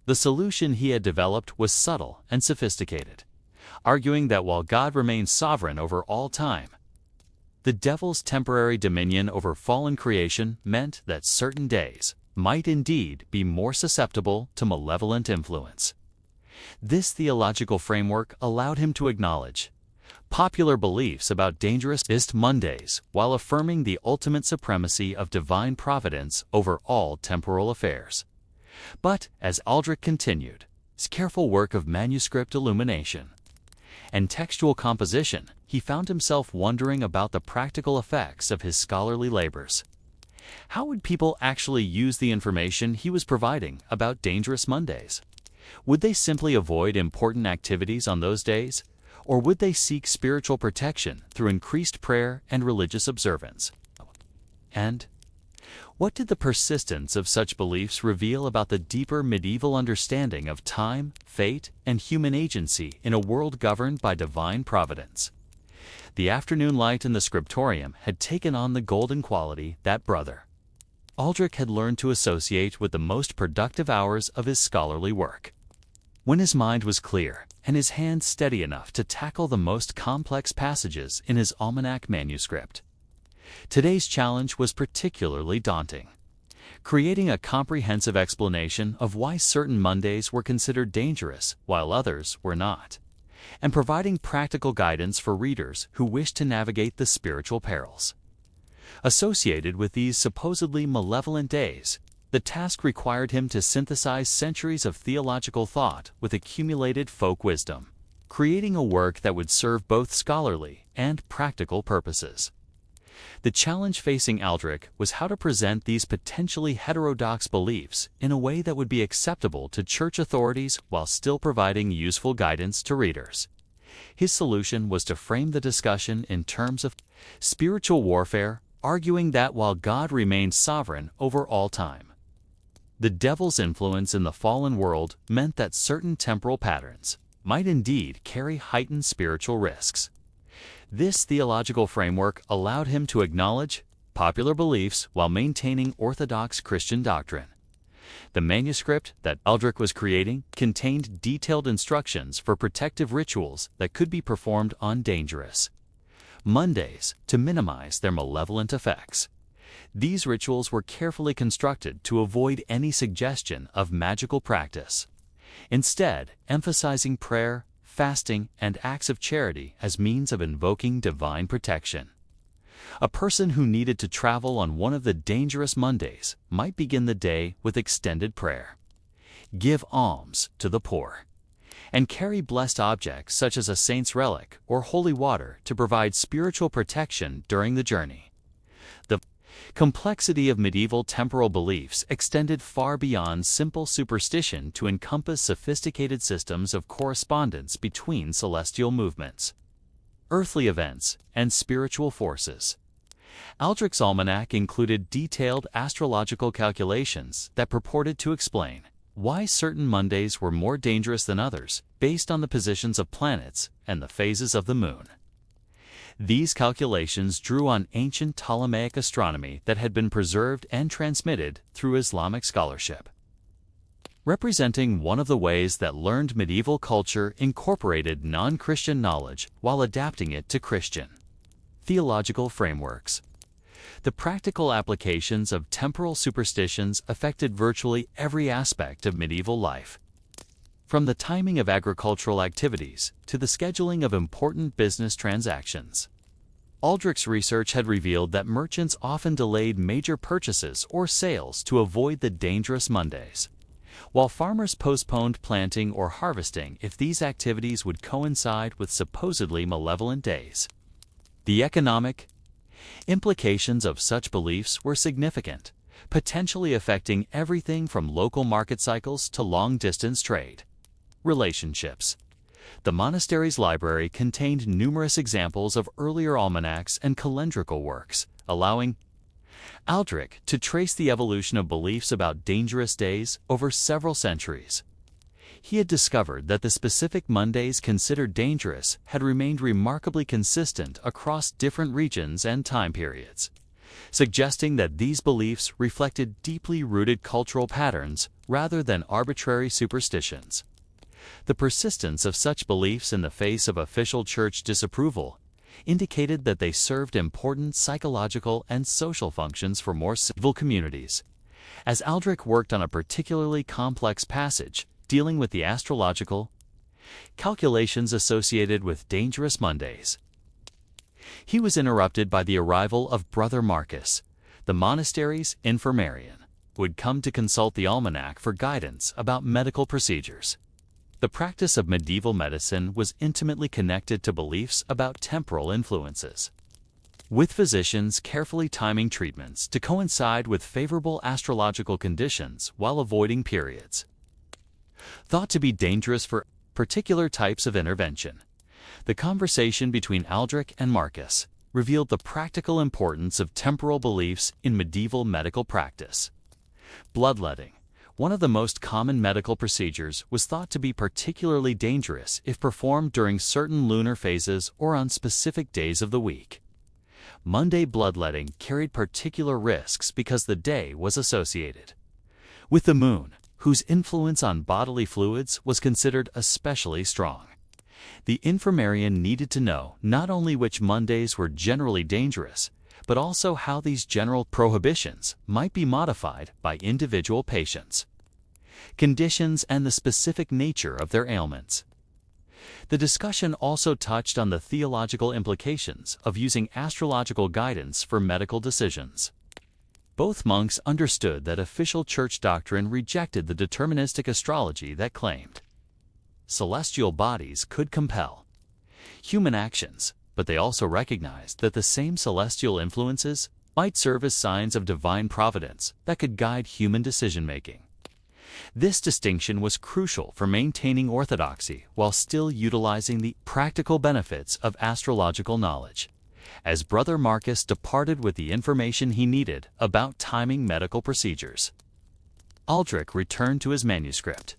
The solution he had developed was subtle and sophisticated, arguing that while God remains sovereign over all time, the devil's temporary dominion over fallen creation meant that certain days might indeed be more susceptible to malevolent influence. This theological framework allowed him to acknowledge popular beliefs about dangerous Mondays while affirming the ultimate supremacy of divine providence over all temporal affairs. But, as Aldrich continued his careful work of manuscript illumination and textual composition, he found himself wondering about the practical effects of his scholarly labors. How would people actually use the information he was providing about dangerous Mondays? Would they simply avoid important activities on those days, or would they seek spiritual protection through increased prayer and religious observance? And what did the persistence of such beliefs reveal about the deeper medieval understanding of time, fate, and human agency in a world governed by divine providence? The afternoon light in the scriptorium had taken on the golden quality that brother Aldrich had learned to associate with the most productive hours of his scholarly work. When his mind was clear and his hand steady enough to tackle the most complex passages in his almanac manuscript. Today's challenge was particularly daunting. Creating a comprehensive explanation of why certain Mondays were considered dangerous while others were not, and providing practical guidance for readers who wished to navigate the spiritual perils associated with these supposedly malevolent days. The task required him to synthesize centuries of theological thought with accumulated folk wisdom, creating a work that would serve both scholarly and practical purposes. The challenge facing Aldrich was how to present these potentially heterodox beliefs in a way that would be acceptable to church authorities while still providing useful guidance to readers. His solution was to frame the discussion in terms of spiritual warfare, arguing that while God remains sovereign over all time, the devil's influence in the fallen world meant that certain temporal patterns might indeed carry heightened spiritual risks. This theological framework allowed him to acknowledge popular beliefs while maintaining orthodox Christian doctrine. The manuscript that Aldrich was creating contained detailed instructions for protective rituals that could be performed on dangerous Mondays to minimize their malevolent effects. These rituals were carefully constructed to avoid any suggestion of magical practice, instead emphasizing prayer, fasting, and acts of charity as means of invoking divine protection. A person who needed to travel on one of the dangerous Mondays might begin the day with extended prayer, give alms to the poor, and carry blessed objects such as a saint's relic or holy water to provide spiritual protection during the journey. The complexity of medieval temporal beliefs extended far beyond simple superstition to encompass sophisticated systems of correspondence between celestial movements, earthly events, and spiritual forces. Aldrich's almanac included detailed astrological calculations that purported to explain why certain Mondays were more dangerous than others based on the positions of planets and the phases of the moon. These calculations drew on ancient Ptolemaic astronomy that had been preserved and transmitted through Islamic scholarship, representing one of the ways that learned medieval culture incorporated non-Christian knowledge while adapting it to Christian theological frameworks. The practical applications of temporal superstitions affected virtually every aspect of medieval life, from the timing of agricultural activities to the scheduling of important business transactions. Aldrich's research had revealed that merchants often delayed major purchases or sales to avoid the dangerous Mondays, while farmers postponed planting or harvesting if these activities would coincide with supposedly malevolent days. The economic Implications of such beliefs were significant, potentially affecting everything from local market cycles to long-distance trade. Relationships. The monastery's library contained numerous examples of earlier almanacs and calendrical works, allowing Aldrich to trace the evolution of beliefs about dangerous days over several centuries. He had discovered that the specific Mondays considered dangerous had remained remarkably consistent across different regions and time periods, suggesting that these beliefs reflected deeply rooted cultural patterns rather than arbitrary superstitions. The persistence of such beliefs in the face of official church disapproval indicated that they served important psychological and social functions for more civil communities. As Aldrich worked on a particularly complex passage dealing with the astrological calculations associated with dangerous Mondays, he was interrupted by the arrival of Brother Marcus, the monastery's infirmarian, who had come to consult the almanac for guidance about medical procedures. The practice of medieval medicine was intimately connected to beliefs about temporal influences, with physicians carefully timing treatments to coincide with favorable astrological conditions while avoiding periods thought to be dangerous for particular types of intervention. The conversation between Aldrich and Marcus revealed the practical importance of temporal beliefs in medieval medical practice. Bloodletting, one of the most common medical procedures, was thought to be particularly dangerous if performed during certain lunar phases or on specific days of the week. Monday bloodletting carried particular risks because the day was associated with the moon, whose influence on bodily fluids was considered especially strong. The infirmarian needed to know not only which Mondays were generally dangerous, but also how these general prohibitions might be modified by individual patients, conditions, and the specific nature of their ailments. The discussion also touched on the theological implications of using astrological guidance for medical decisions. Both monks understood that official church doctrine rejected the deterministic astrology that claimed celestial bodies could compel human actions, but they also recognized that the same celestial influences might serve as signs of divine providence that could guide human decision-making. This distinction was crucial for maintaining orthodoxy while still utilizing the practical benefits of astrological knowledge. As Brother Marcus departed with the information he needed about timing medical procedures, Aldrich returned to his manuscript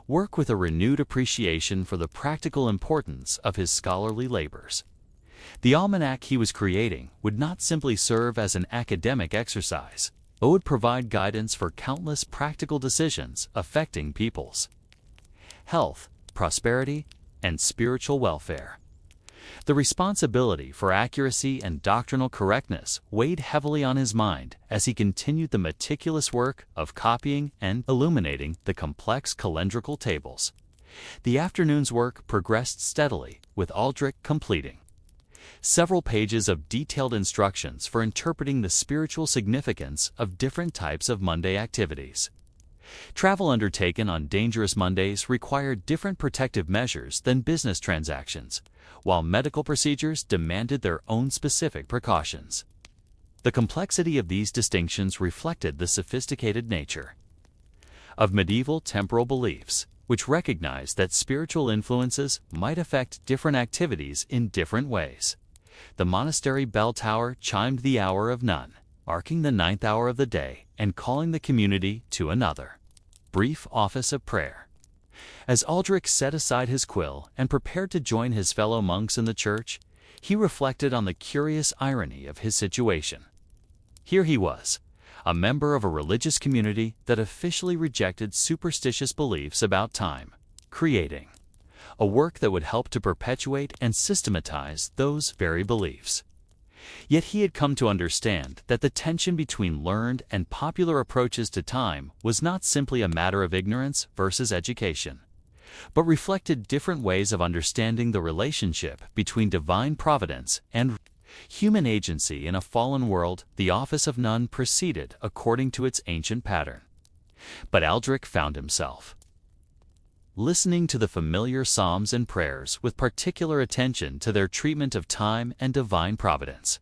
work with a renewed appreciation for the practical importance of his scholarly labors. The almanac he was creating would not simply serve as an academic exercise, but would provide guidance for countless practical decisions affecting people's health, prosperity, and spiritual welfare. The responsibility for accuracy and doctrinal correctness weighed heavily on his mind as he continued the meticulous work of copying and illuminating the complex calendrical tables. The afternoon's work progressed steadily, with Aldrich completing several pages of detailed instructions for interpreting the spiritual significance of different types of Monday activities. Travel undertaken on dangerous Mondays required different protective measures than business transactions, while medical procedures demanded their own specific precautions. The complexity of these distinctions reflected the sophisticated nature of medieval temporal beliefs, which recognized that spiritual influences might affect different activities in different ways. The monastery bell tower chimed the hour of none, marking the 9th hour of the day and calling the community to another brief office of prayer. As Aldrich set aside his quill and prepared to join his fellow monks in the church, he reflected on the curious irony of his situation. Here he was, a member of a religious community that officially rejected superstitious beliefs about time, creating a work that would help to perpetuate and systematize those very beliefs. Yet he had come to understand that the tension between learned and popular approaches to time was not simply a matter of ignorance versus education, but reflected different ways of understanding the relationship between divine providence and human agency in a fallen world. The office of nun proceeded according to its ancient pattern. But Aldrich found himself listening to the familiar psalms and prayers with particular attention to their treatment of time and divine providence.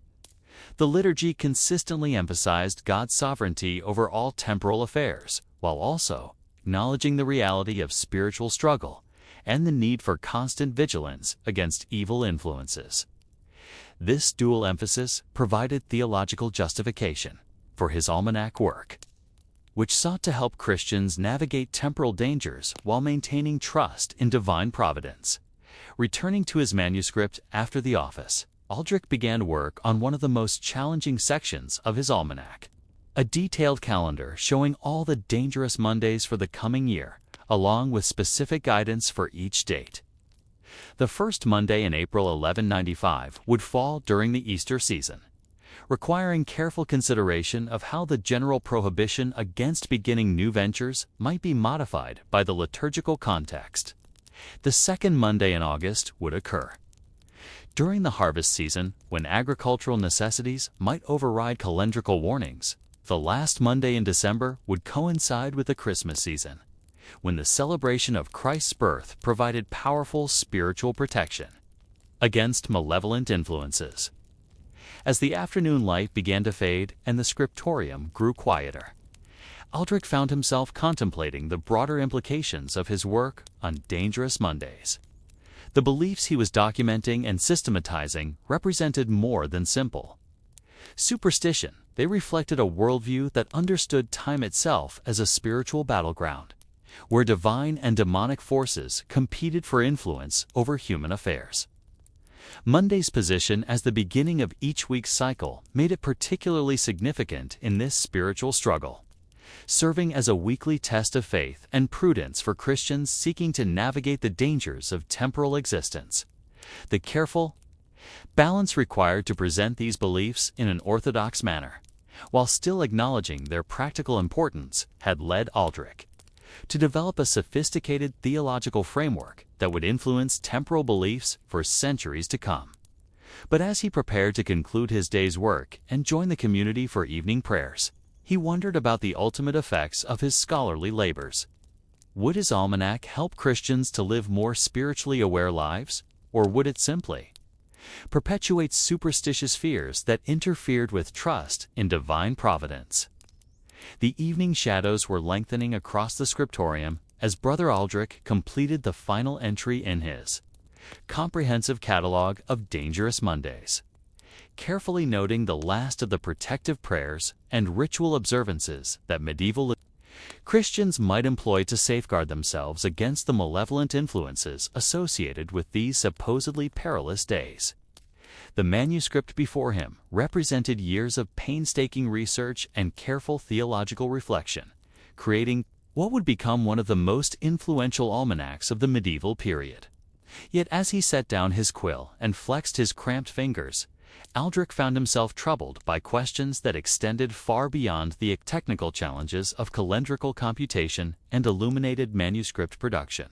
The liturgy consistently emphasized God's sovereignty over all temporal affairs, while also acknowledging the reality of spiritual struggle and the need for constant vigilance against evil influences. This dual emphasis provided theological justification for his almanac work, which sought to help Christians navigate temporal dangers while maintaining trust in divine providence. Returning to his manuscript after the office, Aldrich began work on one of the most challenging sections of his almanac, a detailed calendar showing all the dangerous Mondays for the coming year, along with specific guidance for each date. The first Monday in April 1195 would fall during the Easter season, requiring careful consideration of how the general prohibition against beginning new ventures might be modified by the liturgical context. The second Monday in August would occur during the harvest season, when agricultural necessities might override calendrical warnings. The last Monday in December would coincide with the Christmas season, when the celebration of Christ's birth provided powerful spiritual protection against malevolent influences. As the afternoon light began to fade and the scriptorium grew quieter, Aldrich found himself contemplating the broader implications of his work on Dangerous Mondays. The beliefs he was documenting and systematizing represented more than simple superstition. They reflected a worldview that understood time itself as a spiritual battleground, where divine and demonic forces competed for influence over human affairs. Monday's position as the beginning of each week's cycle made it particularly significant in this spiritual struggle, serving as a weekly test of faith and prudence for Christians seeking to navigate the dangers of temporal existence. The careful balance required to present these beliefs in an orthodox manner, while still acknowledging their practical importance, had led Aldrich to develop a sophisticated theological framework that would influence temporal beliefs for centuries to come. But as he prepared to conclude his day's work and join the community for evening prayers, he wondered about the ultimate effects of his scholarly labors. Would his almanac help Christians to live more spiritually aware lives, or would it simply perpetuate superstitious fears that interfered with trust in divine providence? The evening shadows were lengthening across the scriptorium as Brother Aldrich completed the final entry in his comprehensive catalog of Dangerous Mondays, carefully noting the last of the protective prayers and ritual observances that medieval Christians might employ to safeguard themselves against the malevolent influences associated with these supposedly perilous days. The manuscript before him represented years of painstaking research and careful theological reflection, creating what would become one of the most influential almanacs of the medieval period. Yet as he set down his quill and flexed his cramped fingers, Aldrich found himself troubled by questions that extended far beyond the technical challenges of calendrical computation and illuminated manuscript production.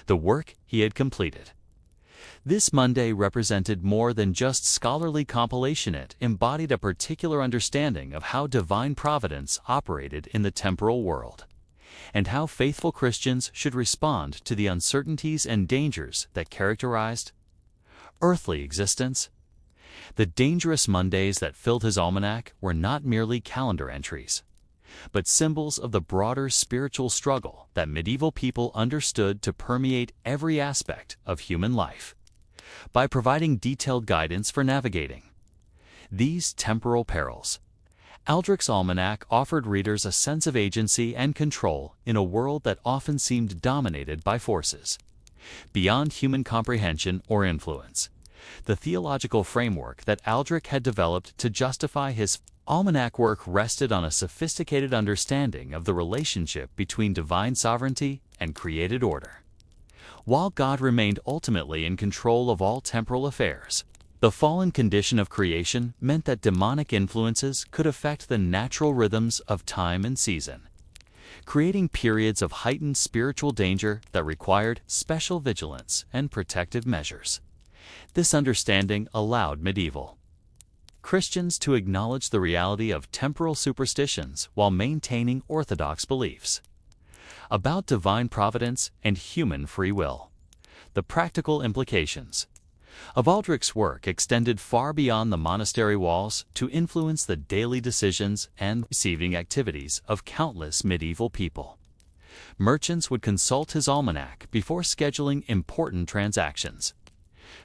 The work he had completed. This Monday represented more than just scholarly compilation. It embodied a particular understanding of how divine providence operated in the temporal world, and how faithful Christians should respond to the uncertainties and dangers that characterized earthly existence. The dangerous Mondays that filled his almanac were not merely calendar entries, but symbols of the broader spiritual struggle that medieval people understood to permeate every aspect of human life. By providing detailed guidance for navigating these temporal perils, Aldrich's almanac offered readers a sense of agency and control in a world that often seemed dominated by forces beyond human comprehension or influence. The theological framework that Aldrich had developed to justify his almanac work rested on a sophisticated understanding of the relationship between divine sovereignty and created order. While God remained ultimately in control of all temporal affairs, the fallen condition of creation meant that demonic influences could affect the natural rhythms of time and season, creating periods of heightened spiritual danger that required special vigilance and protective measures. This understanding allowed medieval Christians to acknowledge the reality of temporal superstitions while maintaining orthodox beliefs about divine providence and human free will. The practical implications. of Aldrich's work extended far beyond the monastery walls to influence the daily decisions and receiving activities of countless medieval people. Merchants would consult his almanac before scheduling important transactions.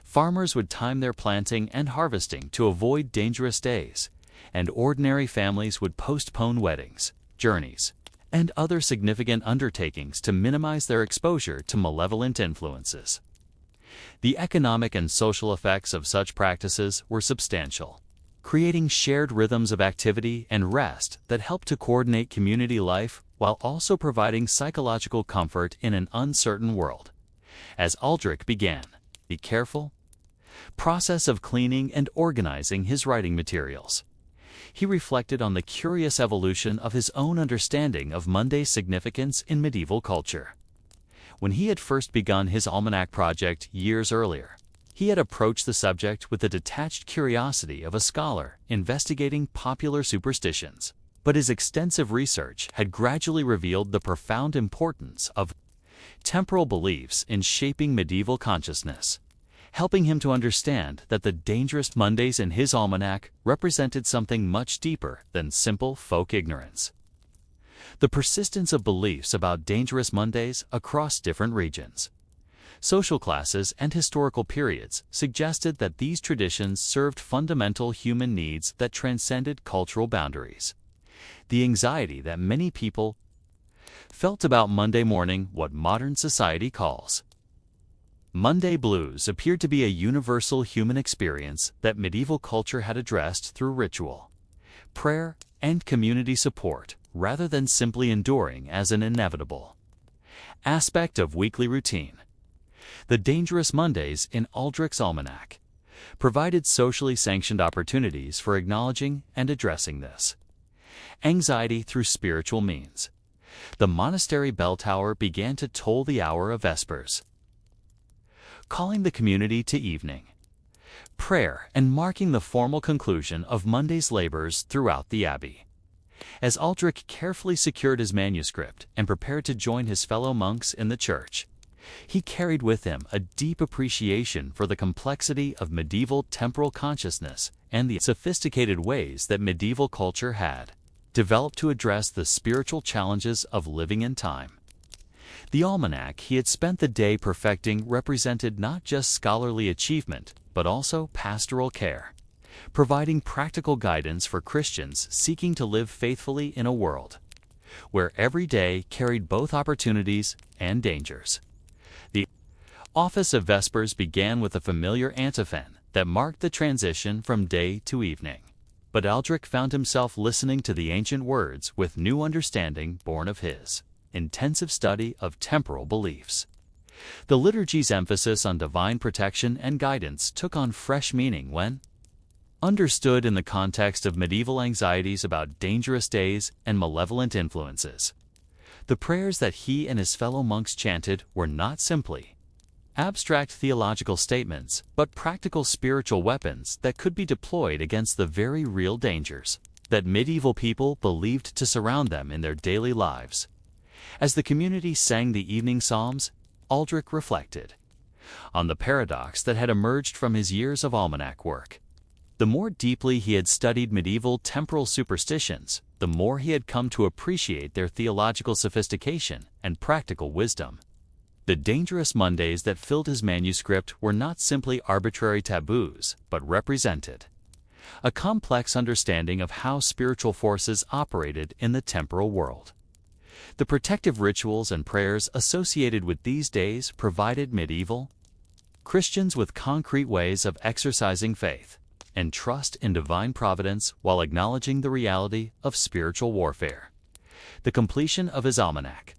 Farmers would time their planting and harvesting to avoid dangerous days, and ordinary families would postpone weddings, journeys, and other significant undertakings to minimize their exposure to malevolent influences. The economic and social effects of such practices were substantial, creating shared rhythms of activity and rest that helped to coordinate community life while also providing psychological comfort in an uncertain world. As Aldrich began the careful process of cleaning and organizing his writing materials, he reflected on the curious evolution of his own understanding of Monday's significance in medieval culture. When he had first begun his almanac project years earlier, he had approached the subject with the detached curiosity of a scholar investigating popular superstitions. But his extensive research had gradually revealed the profound importance of temporal beliefs in shaping medieval consciousness, helping him to understand that the dangerous Mondays in his almanac represented something much deeper than simple folk ignorance. The persistence of beliefs about dangerous Mondays across different regions, social classes, and historical periods suggested that these traditions served fundamental human needs that transcended cultural boundaries. The anxiety that many people felt about Monday morning, what modern society calls Monday blues, appeared to be a universal human experience that medieval culture had addressed through ritual, prayer, and community support, rather than simply enduring as an inevitable aspect of weekly routine. The dangerous Mondays in Aldrich's almanac provided socially sanctioned opportunities for acknowledging and addressing this anxiety through spiritual means. The monastery bell tower began to toll the hour of Vespers, calling the community to evening prayer and marking the formal conclusion of Monday's labors throughout the abbey. As Aldrich carefully secured his manuscript and prepared to join his fellow monks in the church, he carried with him a deep appreciation for the complexity of medieval temporal consciousness and the sophisticated ways that medieval culture had developed to address the spiritual challenges of living in time. The almanac he had spent the day perfecting represented not just scholarly achievement, but also pastoral care, providing practical guidance for Christians seeking to live faithfully in a world where every day carried both opportunities and dangers. The office of Vespers began with a familiar antiphon that marked the transition from day to evening. But Aldrich found himself listening to the ancient words with new understanding born of his intensive study of temporal beliefs. The liturgy's emphasis on divine protection and guidance took on fresh meaning when understood in the context of medieval anxieties about dangerous days and malevolent influences. The prayers that he and his fellow monks chanted were not simply abstract theological statements, but practical spiritual weapons that could be deployed against the very real dangers that medieval people believed to surround them in their daily lives. As the community sang the evening psalms, Aldrich reflected on the paradox that had emerged from his years of almanac work. The more deeply he had studied medieval temporal superstitions, the more he had come to appreciate their theological sophistication and practical wisdom. The dangerous Mondays that filled his manuscript were not simply arbitrary taboos, but represented a complex understanding of how spiritual forces operated in the temporal world. The protective rituals and prayers associated with these days provided medieval Christians with concrete ways of exercising faith and trust in divine providence while acknowledging the reality of spiritual warfare. The completion of his almanac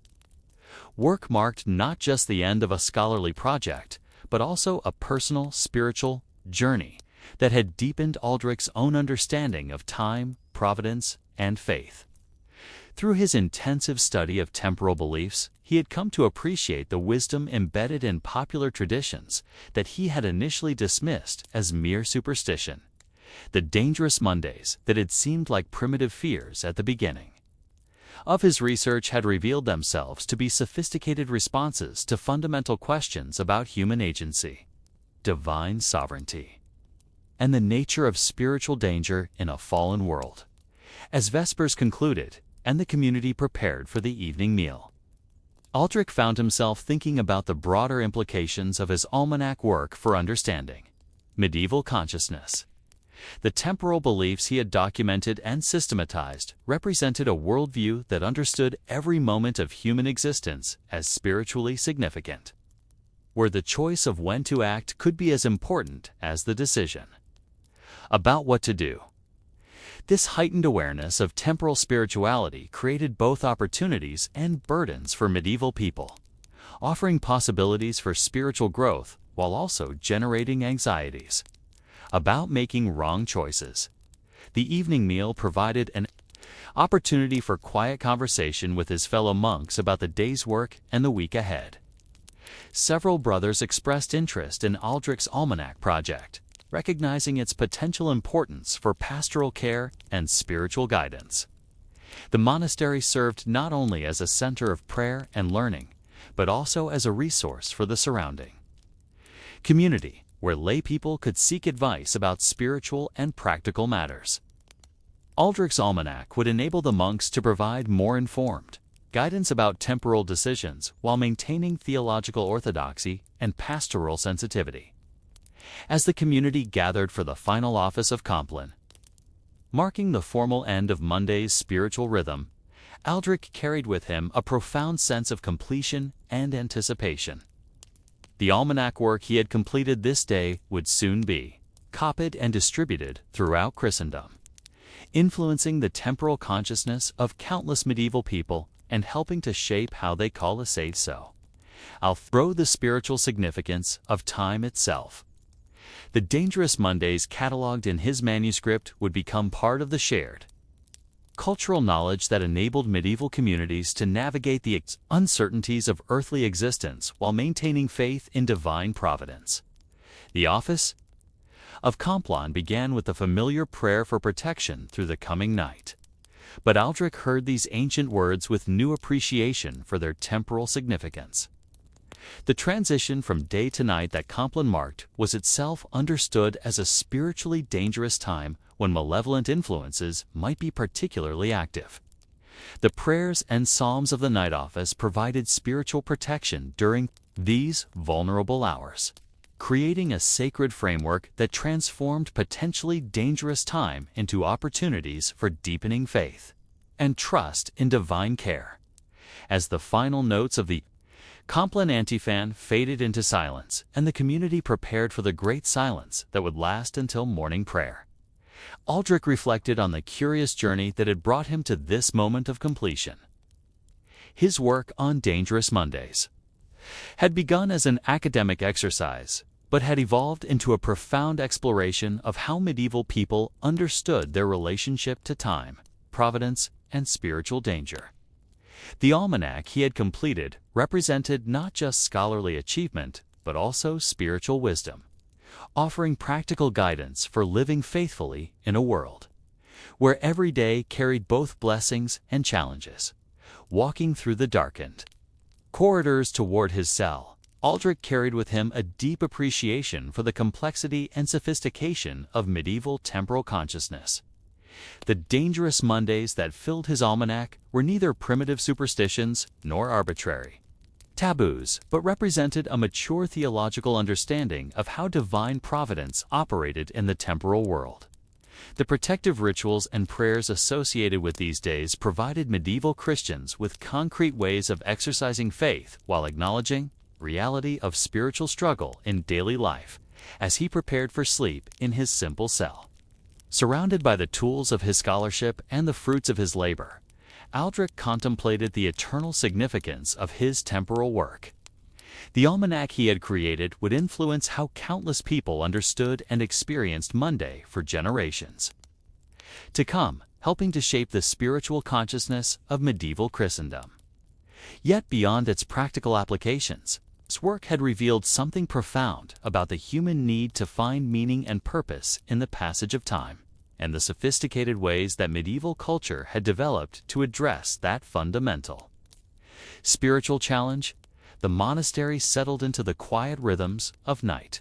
work marked not just the end of a scholarly project, but also a personal spiritual journey that had deepened Aldrich's own understanding of time, providence, and faith. Through his intensive study of temporal beliefs, he had come to appreciate the wisdom embedded in popular traditions that he had initially dismissed as mere superstition, the dangerous Mondays that had seemed like primitive fears at the beginning of his research had revealed themselves to be sophisticated responses to fundamental questions about human agency. divine sovereignty, and the nature of spiritual danger in a fallen world. As Vespers concluded and the community prepared for the evening meal, Aldrich found himself thinking about the broader implications of his almanac work for understanding medieval consciousness. The temporal beliefs he had documented and systematized represented a worldview that understood every moment of human existence as spiritually significant, where the choice of when to act could be as important as the decision about what to do. This heightened awareness of temporal spirituality created both opportunities and burdens for medieval people, offering possibilities for spiritual growth while also generating anxieties about making wrong choices. The evening meal provided an opportunity for quiet conversation with his fellow monks about the day's work and the week ahead. Several brothers expressed interest in Aldrich's almanac project, recognizing its potential importance for pastoral care and spiritual guidance. The monastery served not only as a center of prayer and learning, but also as a resource for the surrounding community, where lay people could seek advice about spiritual and practical matters. Aldrich's almanac would enable the monks to provide more informed guidance about temporal decisions while maintaining theological orthodoxy and pastoral sensitivity. As the community gathered for the final office of Compline, marking the formal end of Monday's spiritual rhythm, Aldrich carried with him a profound sense of completion and anticipation. The almanac work he had completed this day would soon be copied and distributed throughout Christendom, influencing the temporal consciousness of countless medieval people and helping to shape how they call a say so. Outthrow the spiritual significance of time itself. The dangerous Mondays cataloged in his manuscript would become part of the shared cultural knowledge that enabled medieval communities to navigate the uncertainties of earthly existence while maintaining faith in divine providence. The office of Compline began with the familiar prayer for protection through the coming night. But Aldrich heard these ancient words with new appreciation for their temporal significance. The transition from day to night that Compline marked was itself understood as a spiritually dangerous time when malevolent influences might be particularly active. The prayers and psalms of the night office provided spiritual protection during these vulnerable hours, creating a sacred framework that transformed potentially dangerous time into opportunities for deepening faith and trust in divine care. As the final notes of the Compline antiphon faded into silence, and the community prepared for the great silence that would last until morning prayer, Aldrich reflected on the curious journey that had brought him to this moment of completion. His work on Dangerous Mondays had begun as an academic exercise, but had evolved into a profound exploration of how medieval people understood their relationship to time, providence, and spiritual danger. The almanac he had completed represented not just scholarly achievement, but also spiritual wisdom, offering practical guidance for living faithfully in a world where every day carried both blessings and challenges. Walking through the darkened corridors toward his cell, Aldrich carried with him a deep appreciation for the complexity and sophistication of medieval temporal consciousness. The dangerous Mondays that filled his almanac were neither primitive superstitions nor arbitrary taboos, but represented a mature theological understanding of how divine providence operated in the temporal world. The protective rituals and prayers associated with these days provided medieval Christians with concrete ways of exercising faith while acknowledging the reality of spiritual struggle in daily life as he prepared for sleep in his simple cell. Surrounded by the tools of his scholarship and the fruits of his labor, Aldrich contemplated the eternal significance of his temporal work. The almanac he had created would influence how countless people understood and experienced Monday for generations to come, helping to shape the spiritual consciousness of medieval Christendom. Yet beyond its practical applications, his work had revealed something profound about the human need to find meaning and purpose in the passage of time, and the sophisticated ways that medieval culture had developed to address that fundamental spiritual challenge. The monastery settled into the quiet rhythms of night,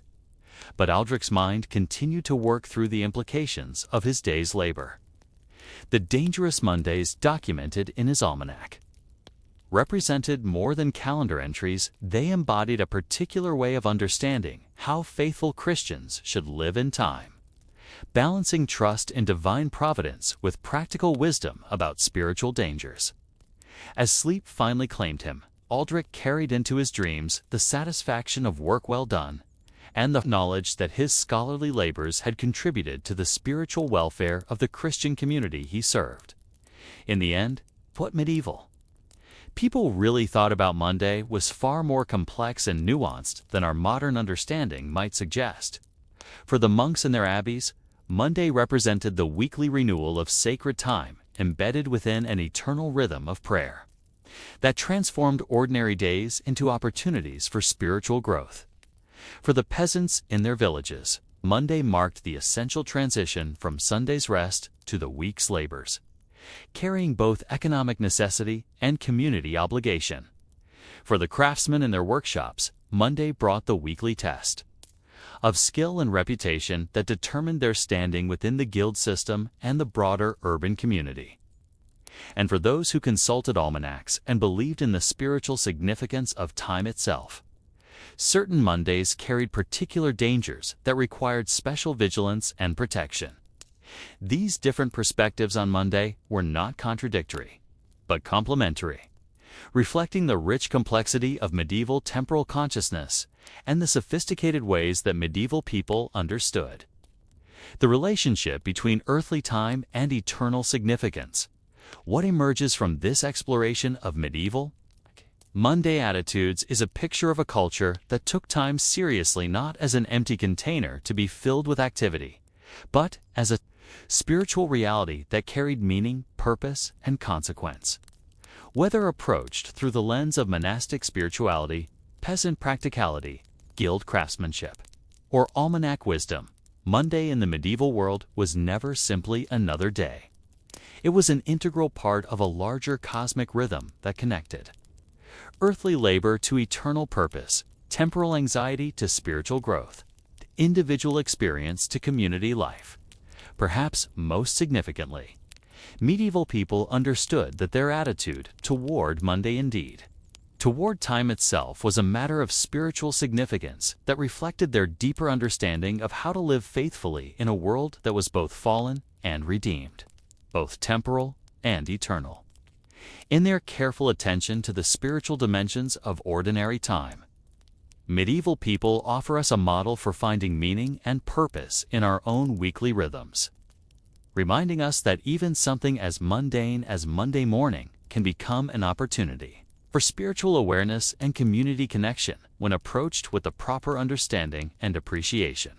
but Aldrich's mind continued to work through the implications of his day's labor. The dangerous Mondays documented in his almanac represented more than calendar entries. They embodied a particular way of understanding how faithful Christians should live in time, balancing trust in divine providence with practical wisdom about spiritual dangers. As sleep finally claimed him, Aldrich carried into his dreams the satisfaction of work well done and the knowledge that his scholarly labors had contributed to the spiritual welfare of the Christian community he served. In the end, what medieval people really thought about Monday was far more complex and nuanced than our modern understanding might suggest. For the monks in their abbeys, Monday represented the weekly renewal of sacred time embedded within an eternal rhythm of prayer that transformed ordinary days into opportunities for spiritual growth. For the peasants in their villages, Monday marked the essential transition from Sunday's rest to the week's labors, carrying both economic necessity and community obligation. For the craftsmen in their workshops, Monday brought the weekly test of skill and reputation that determined their standing within the guild system and the broader urban community. And for those who consulted almanacs and believed in the spiritual significance of time itself, certain Mondays carried particular dangers that required special vigilance and protection. These different perspectives on Monday were not contradictory, but complementary, reflecting the rich complexity of medieval temporal consciousness and the sophisticated ways that medieval people understood the relationship between earthly time and eternal significance. What emerges from this exploration of medieval Monday attitudes is a picture of a culture that took time seriously, not as an empty container to be filled with activity, but as a spiritual reality that carried meaning, purpose, and consequence. Whether approached through the lens of monastic spirituality, peasant practicality, guild craftsmanship, or almanac wisdom, Monday in the medieval world was never simply another day. It was an integral part of a larger cosmic rhythm that connected earthly labor to eternal purpose, temporal anxiety to spiritual growth, individual experience to community life. Perhaps most significantly, medieval people understood that their attitude toward Monday, indeed toward time itself, was a matter of spiritual significance that reflected their deeper understanding of how to live faithfully in a world that was both fallen and redeemed, both temporal and eternal. In their careful attention to the spiritual dimensions of ordinary time, medieval people offer us a model for finding meaning and purpose in our own weekly rhythms, reminding us that even something as mundane as Monday morning can become an opportunity for spiritual awareness and community connection when approached with the proper understanding and appreciation.